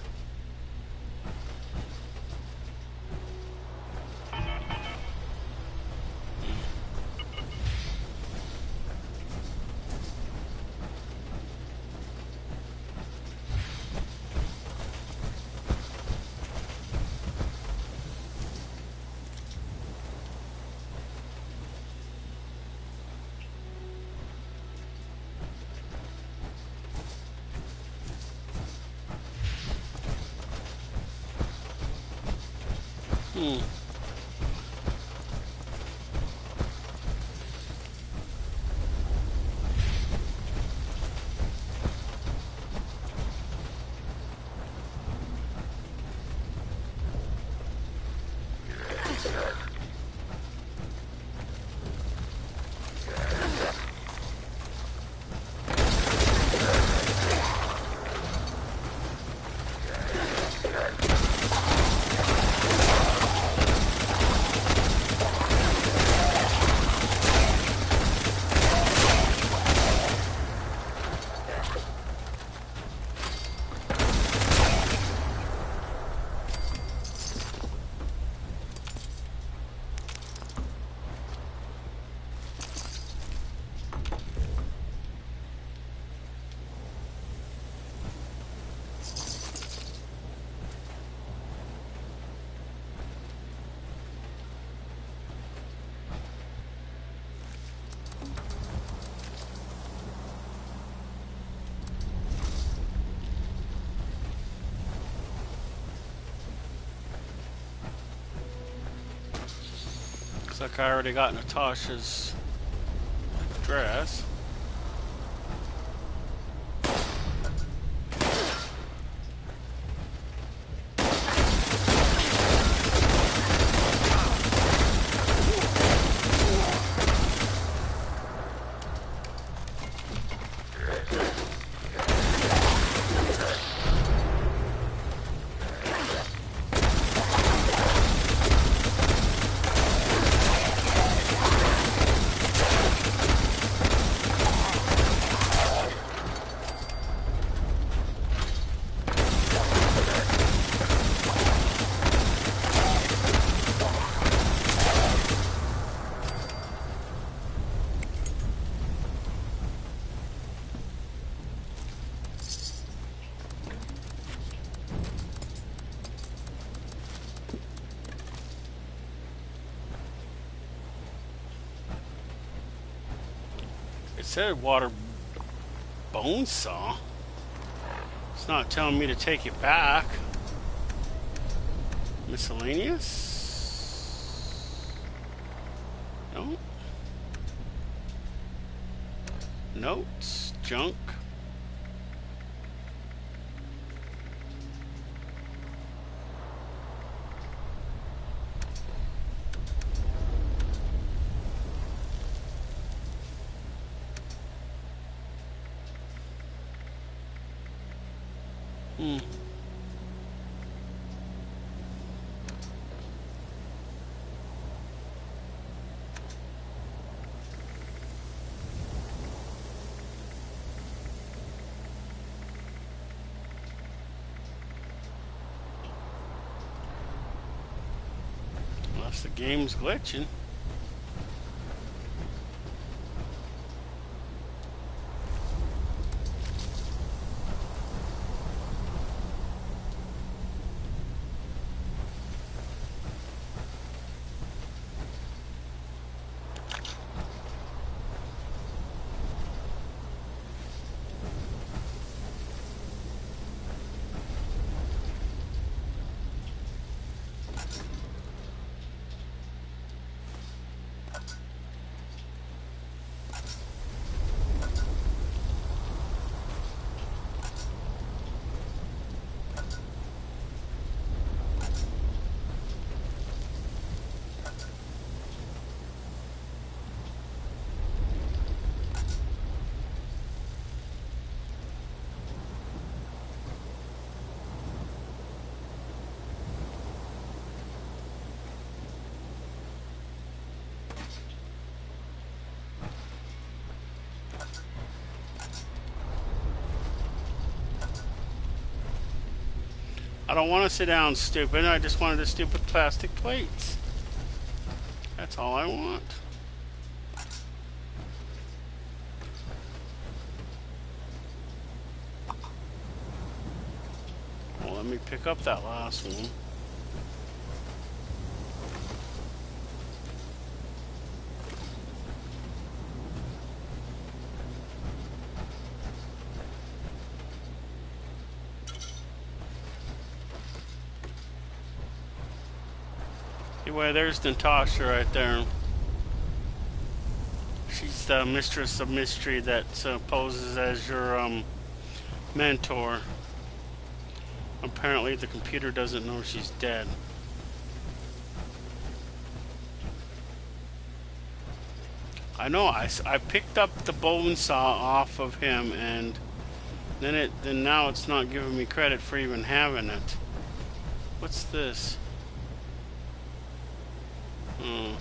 Looks like I already got Natasha's dress. It said water bone saw. It's not telling me to take it back. Miscellaneous? No. Notes. Junk. Unless the game's glitching. I don't want to sit down, stupid. I just wanted the stupid plastic plates. That's all I want. Well, let me pick up that last one. Anyway, there's Natasha right there. She's the mistress of mystery that poses as your mentor. Apparently the computer doesn't know she's dead. I know, I picked up the bone saw off of him, and then now it's not giving me credit for even having it. What's this? Oh.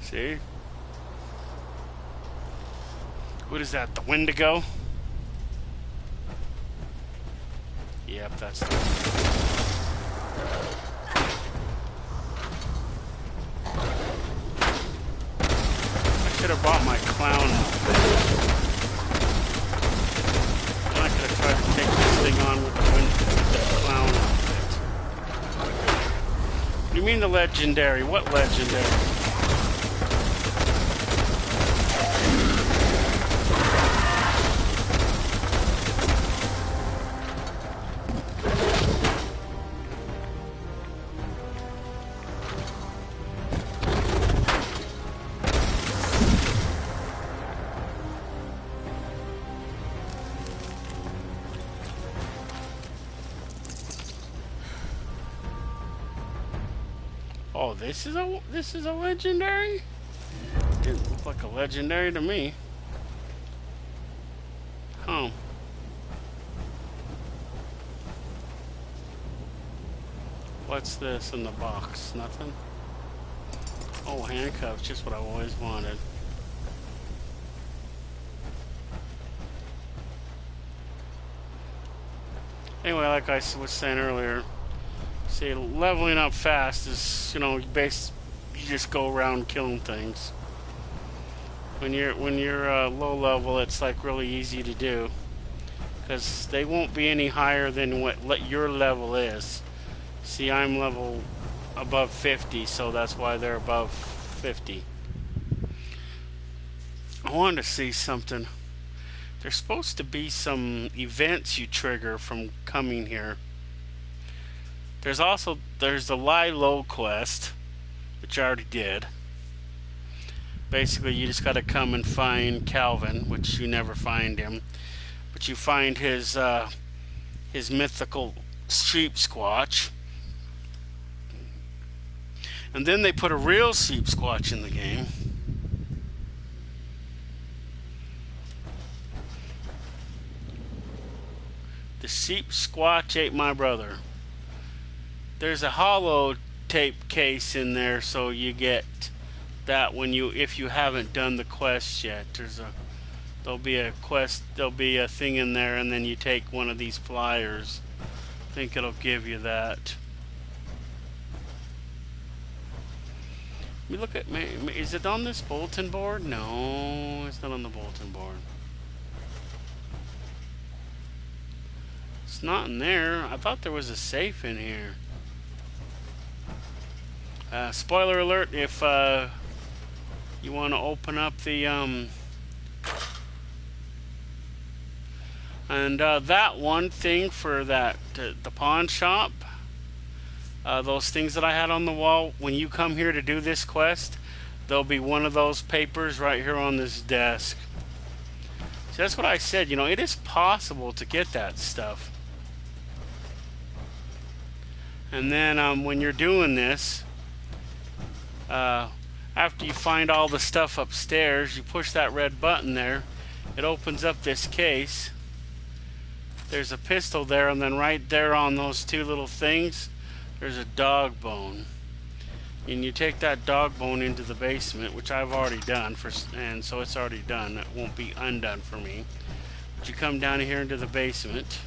See? What is that, the Wendigo? Yep, that's the I should have bought my clown outfit. Then I could have tried to take this thing on with the clown outfit. What do you mean the legendary? What legendary? Oh, this is a legendary? Didn't look like a legendary to me. Huh. What's this in the box? Nothing? Oh, handcuffs, just what I always wanted. Anyway, like I was saying earlier, see, leveling up fast is, you know, you just go around killing things. When you're low level, it's like really easy to do, because they won't be any higher than what your level is. See, I'm level above 50, so that's why they're above 50. I wanted to see something. There's supposed to be some events you trigger from coming here. There's the Lie Low quest, which I already did. Basically, you just gotta come and find Calvin, which you never find him, but you find his mythical sheep squatch, and then they put a real sheep squatch in the game. The sheep squatch ate my brother. There's a hollow tape case in there, so you get that if you haven't done the quest yet. There'll be a quest, there'll be a thing in there, and then you take one of these flyers. I think it'll give you that. Let me look at is it on this bulletin board? No, it's not on the bulletin board. It's not in there. I thought there was a safe in here. Spoiler alert, if you want to open up the that one thing for the pawn shop, those things that I had on the wall, when you come here to do this quest, there'll be one of those papers right here on this desk. So that's what I said, you know, it is possible to get that stuff. And then when you're doing this, After you find all the stuff upstairs, you push that red button there. It opens up this case. There's a pistol there, and then right there on those two little things, there's a dog bone. And you take that dog bone into the basement, which I've already done, and so it's already done. It won't be undone for me. But you come down here into the basement.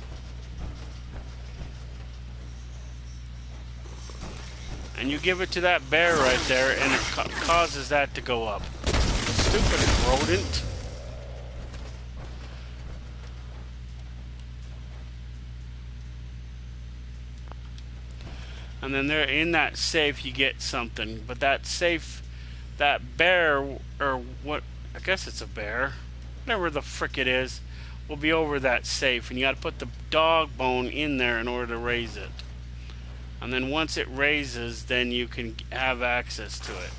And you give it to that bear right there, and it causes that to go up. Stupid rodent. And then there in that safe you get something. But that safe, that bear, or what, I guess it's a bear, whatever the frick it is, will be over that safe. And you got to put the dog bone in there in order to raise it. And then once it raises, then you can have access to it.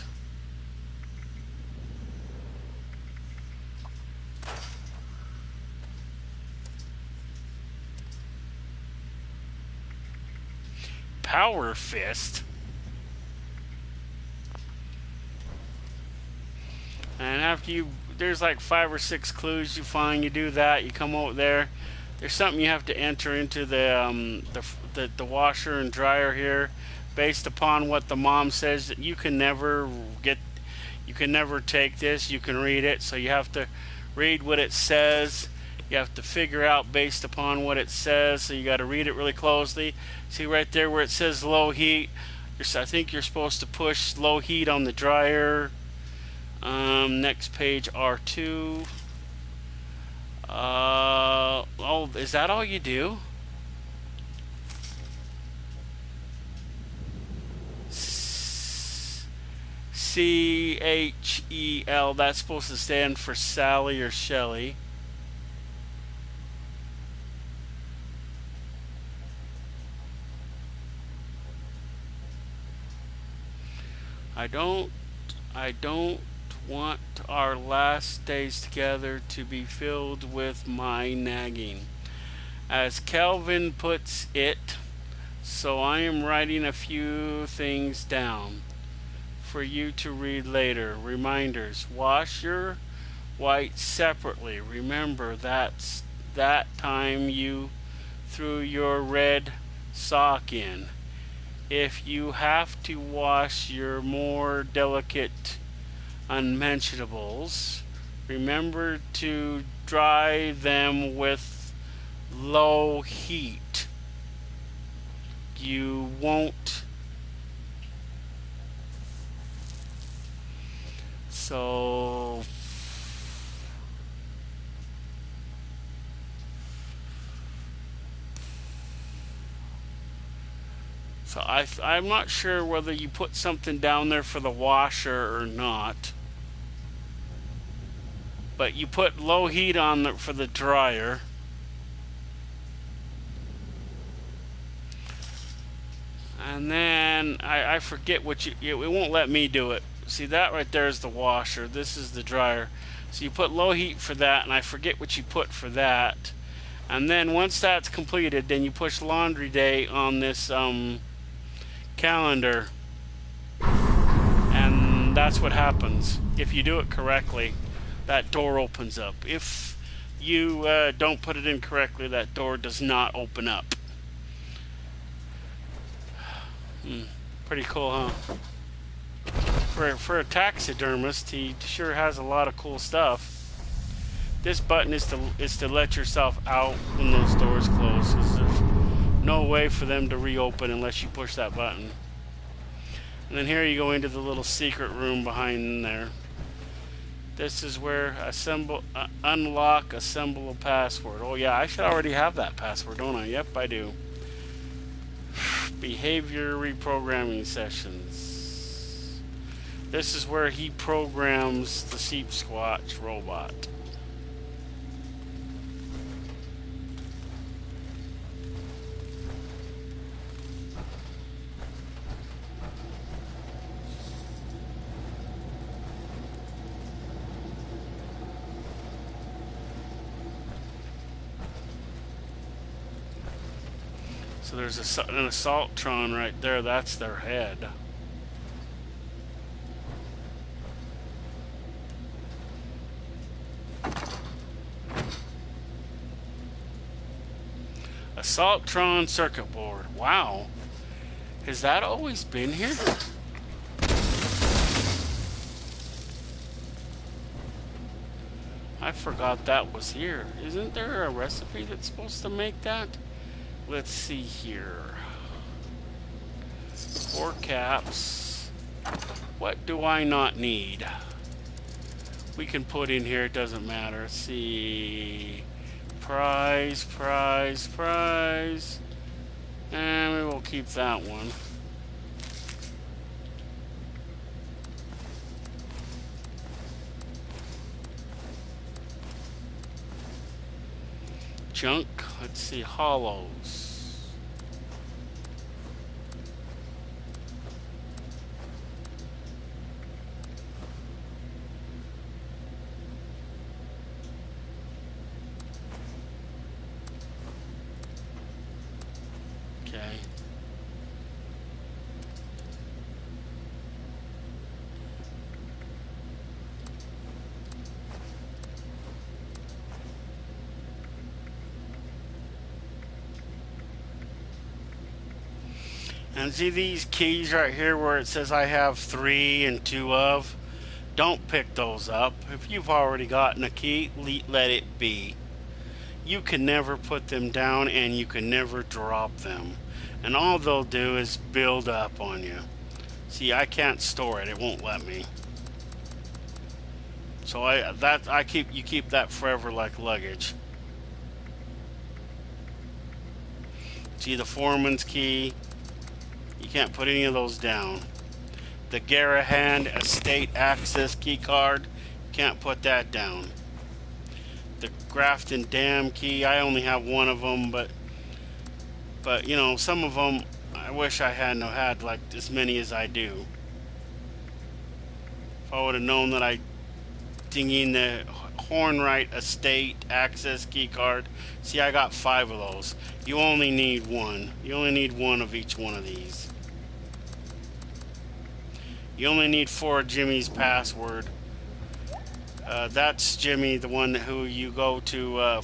Power fist. And after you, there's like 5 or 6 clues you find. You do that. You come over there. There's something you have to enter into the washer and dryer here, based upon what the mom says. That you can never get. You can never take this. You can read it. So you have to read what it says. You have to figure out based upon what it says, so you got to read it really closely. See right there where it says low heat, I think you're supposed to push low heat on the dryer. Next page, R2. Oh, is that all you do? CHEL, that's supposed to stand for Sally or Shelly. I don't want our last days together to be filled with my nagging. As Calvin puts it, so I am writing a few things down for you to read later. Reminders. Wash your whites separately. Remember that's that time you threw your red sock in. If you have to wash your more delicate unmentionables, remember to dry them with low heat. You won't. So I'm not sure whether you put something down there for the washer or not. But you put low heat on for the dryer. And then I forget what it won't let me do it. See, that right there is the washer. This is the dryer. So you put low heat for that, and I forget what you put for that. And then once that's completed, then you push laundry day on this calendar, and that's what happens. If you do it correctly, that door opens up. If you don't put it in correctly, that door does not open up. Pretty cool, huh? For a taxidermist, he sure has a lot of cool stuff. This button is to let yourself out when those doors close. There's no way for them to reopen unless you push that button. And then here you go into the little secret room behind there. This is where unlock, assemble a password. Oh yeah, I should already have that password, don't I? Yep, I do. Behavior reprogramming sessions. This is where he programs the Sheep Squatch robot. So there's an Assaultron right there. That's their head. Assaultron circuit board. Wow. Has that always been here? I forgot that was here. Isn't there a recipe that's supposed to make that? Let's see here. 4 caps. What do I not need? We can put in here, it doesn't matter. Let's see. Prize. And we will keep that one. Junk. Let's see. Hollows. Okay. And see these keys right here where it says I have 3 and 2 of? Don't pick those up. If you've already gotten a key, let it be. You can never put them down and you can never drop them. And all they'll do is build up on you. See, I can't store it. It won't let me. So you keep that forever like luggage. See the foreman's key? You can't put any of those down. The Guevara hand estate access key card, can't put that down. The Grafton Dam key, I only have one of them, but you know, some of them I wish I hadn't had like as many as I do. If I would have known that I ding in the Hornwright estate access key card. See, I got 5 of those. You only need one. You only need one of each one of these. You only need 4 Jimmy's password. That's Jimmy, the one who you go to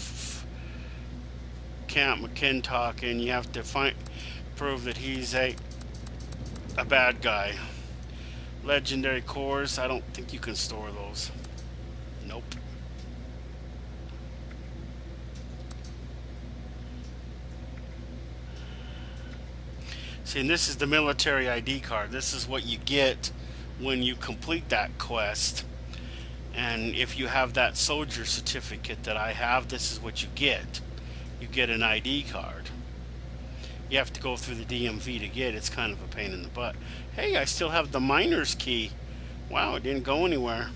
Camp McKintock, and you have to prove that he's a bad guy. Legendary cores, I don't think you can store those. Nope. See, and this is the military ID card. This is what you get when you complete that quest. And if you have that soldier certificate that I have, this is what you get. You get an ID card. You have to go through the DMV to get it. It's kind of a pain in the butt. Hey, I still have the miner's key. Wow, it didn't go anywhere.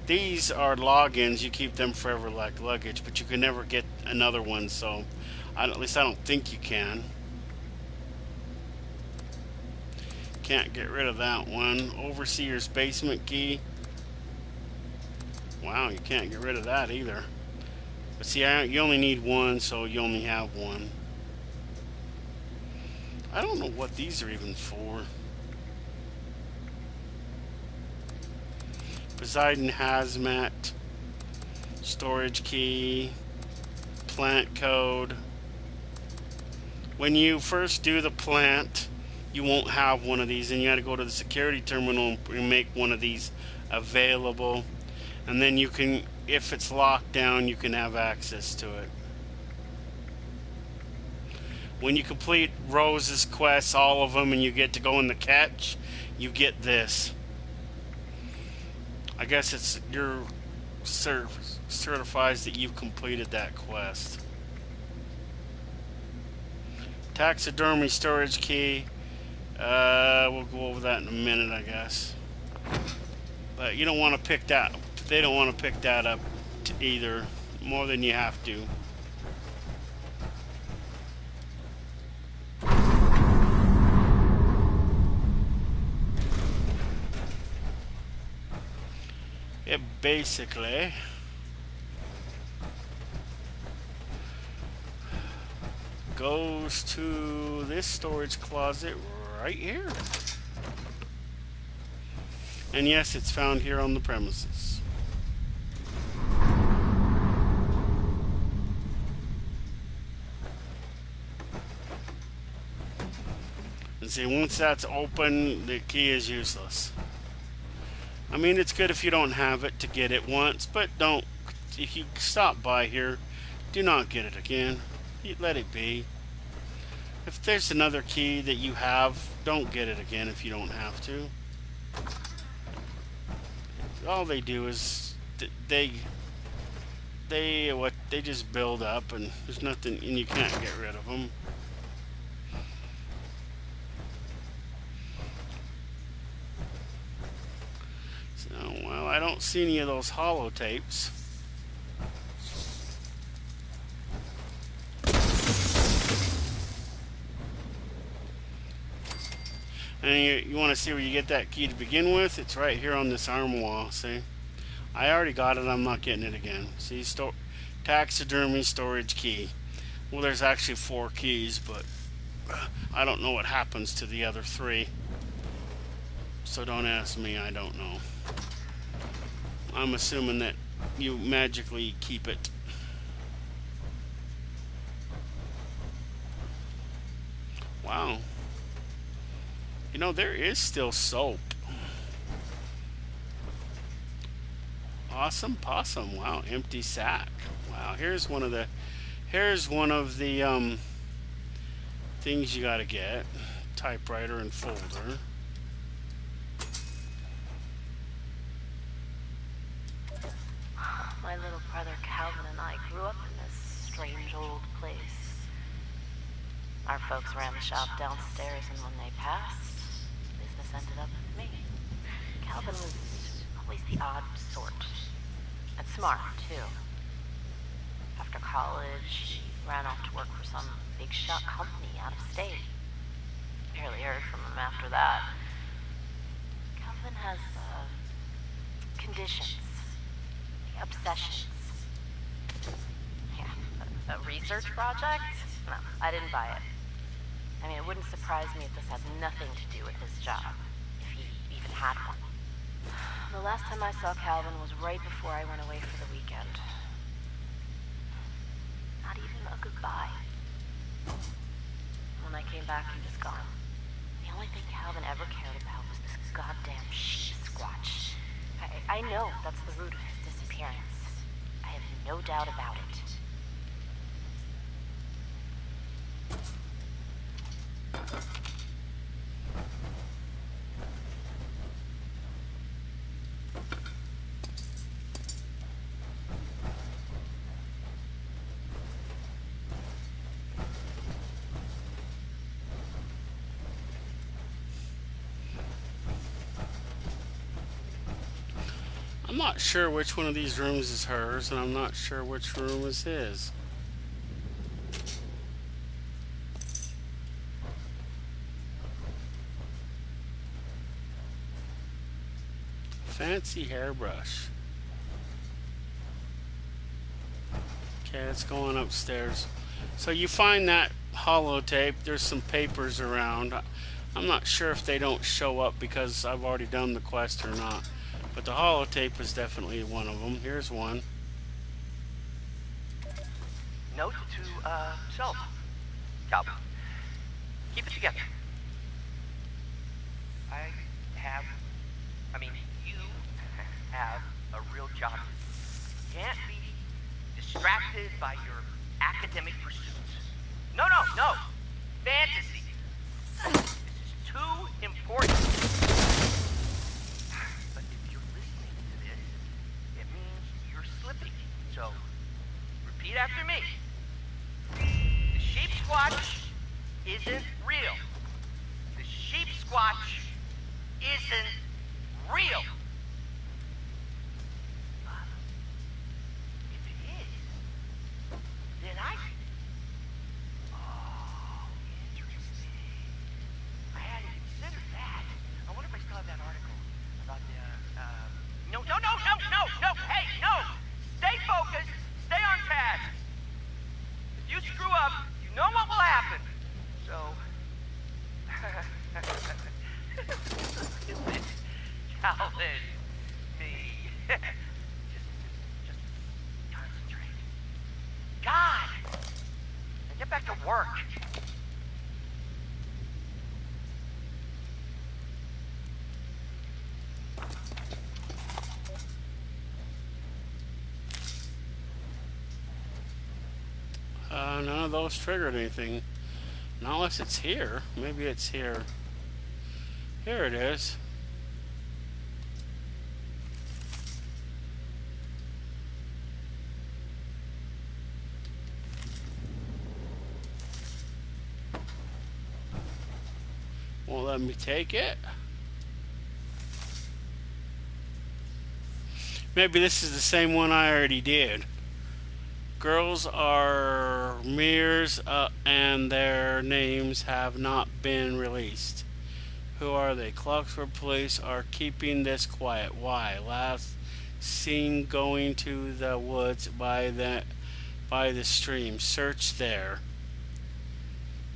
These are logins. You keep them forever like luggage, but you can never get another one, so at least I don't think you can. Can't get rid of that one. Overseer's basement key. Wow, you can't get rid of that either. But see, you only need one, so you only have one. I don't know what these are even for. Poseidon hazmat, storage key, plant code. When you first do the plant, you won't have one of these, and you got to go to the security terminal and make one of these available. And then you can, if it's locked down, you can have access to it. When you complete Rose's quests, all of them, and you get to go in the catch, you get this. I guess it's your certifies that you've completed that quest. Taxidermy storage key. We'll go over that in a minute, I guess. But you don't want to pick that. They don't want to pick that up either, more than you have to. It basically goes to this storage closet right here. And yes, it's found here on the premises. And see, once that's open, the key is useless. I mean, it's good if you don't have it to get it once, but don't. If you stop by here, do not get it again. Let it be. If there's another key that you have, don't get it again if you don't have to. All they do is they just build up, and there's nothing, and you can't get rid of them. So, well, I don't see any of those holotapes. And you want to see where you get that key to begin with? It's right here on this arm wall, see? I already got it, I'm not getting it again. See, taxidermy storage key. Well, there's actually 4 keys, but I don't know what happens to the other 3. So don't ask me, I don't know. I'm assuming that you magically keep it. Wow. You know, there is still soap. Awesome possum. Wow, empty sack. Wow, here's one of the things you gotta get. Typewriter and folder. My little brother Calvin and I grew up in this strange old place. Our folks ran the shop downstairs, and when they passed, business ended up with me. Calvin was always the odd sort. And smart, too. After college, he ran off to work for some big shot company out of state. Barely heard from him after that. Calvin has, conditions. Obsessions. Yeah, a research project? No, I didn't buy it. I mean, it wouldn't surprise me if this had nothing to do with his job, if he even had one. The last time I saw Calvin was right before I went away for the weekend. Not even a goodbye. When I came back, he was gone. The only thing Calvin ever cared about was this goddamn sheep squatch. I know that's the root of his disappearance. I have no doubt about it. I'm not sure which one of these rooms is hers, and I'm not sure which room is his. Fancy hairbrush. Okay, let's go on upstairs. So you find that holotape. There's some papers around. I'm not sure if they don't show up because I've already done the quest or not. But the holotape is definitely one of them. Here's one. Note to self. Calvin, keep it together. You have a real job. Can't be distracted by your academic pursuits. No. Fantasy. This is too important. But if you're listening to this, it means you're slipping. So, repeat after me. The sheep squatch isn't real. The sheep squatch isn't real. If it is, then I... Oh, interesting. I hadn't considered that. I wonder if I still have that article about the, No, hey, no! Stay focused, stay on task. If you screw up, you know what will happen. So... Calvin, me. just concentrate. God! Now get back to work. of those triggered anything. Not unless it's here. Maybe it's here. Here it is. Won't let me take it. Maybe this is the same one I already did. Girls are mirrors and their names have not been released. Who are they? Clarksburg police are keeping this quiet. Why? Last seen going to the woods by the stream. Search there.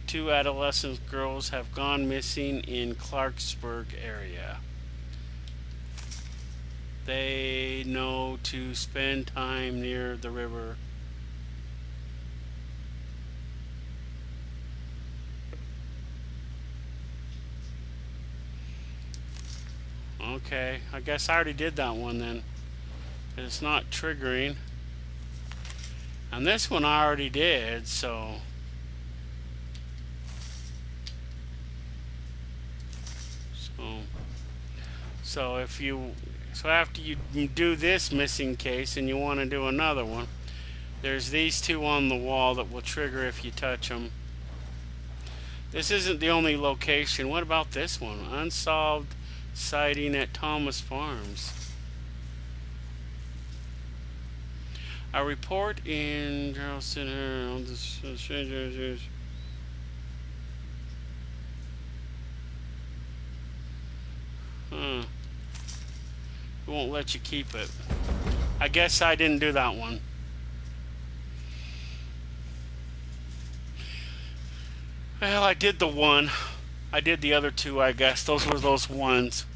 2 adolescent girls have gone missing in Clarksburg area. They know to spend time near the river. Okay, I guess I already did that one then. It's not triggering. And this one I already did, so... So if you... So after you do this missing case and you want to do another one, there's these 2 on the wall that will trigger if you touch them. This isn't the only location. What about this one? Unsolved sighting at Thomas Farms. A report in Charleston Herald. It won't let you keep it. I guess I didn't do that one. Well, I did the one. I did the other 2, I guess. Those were those ones.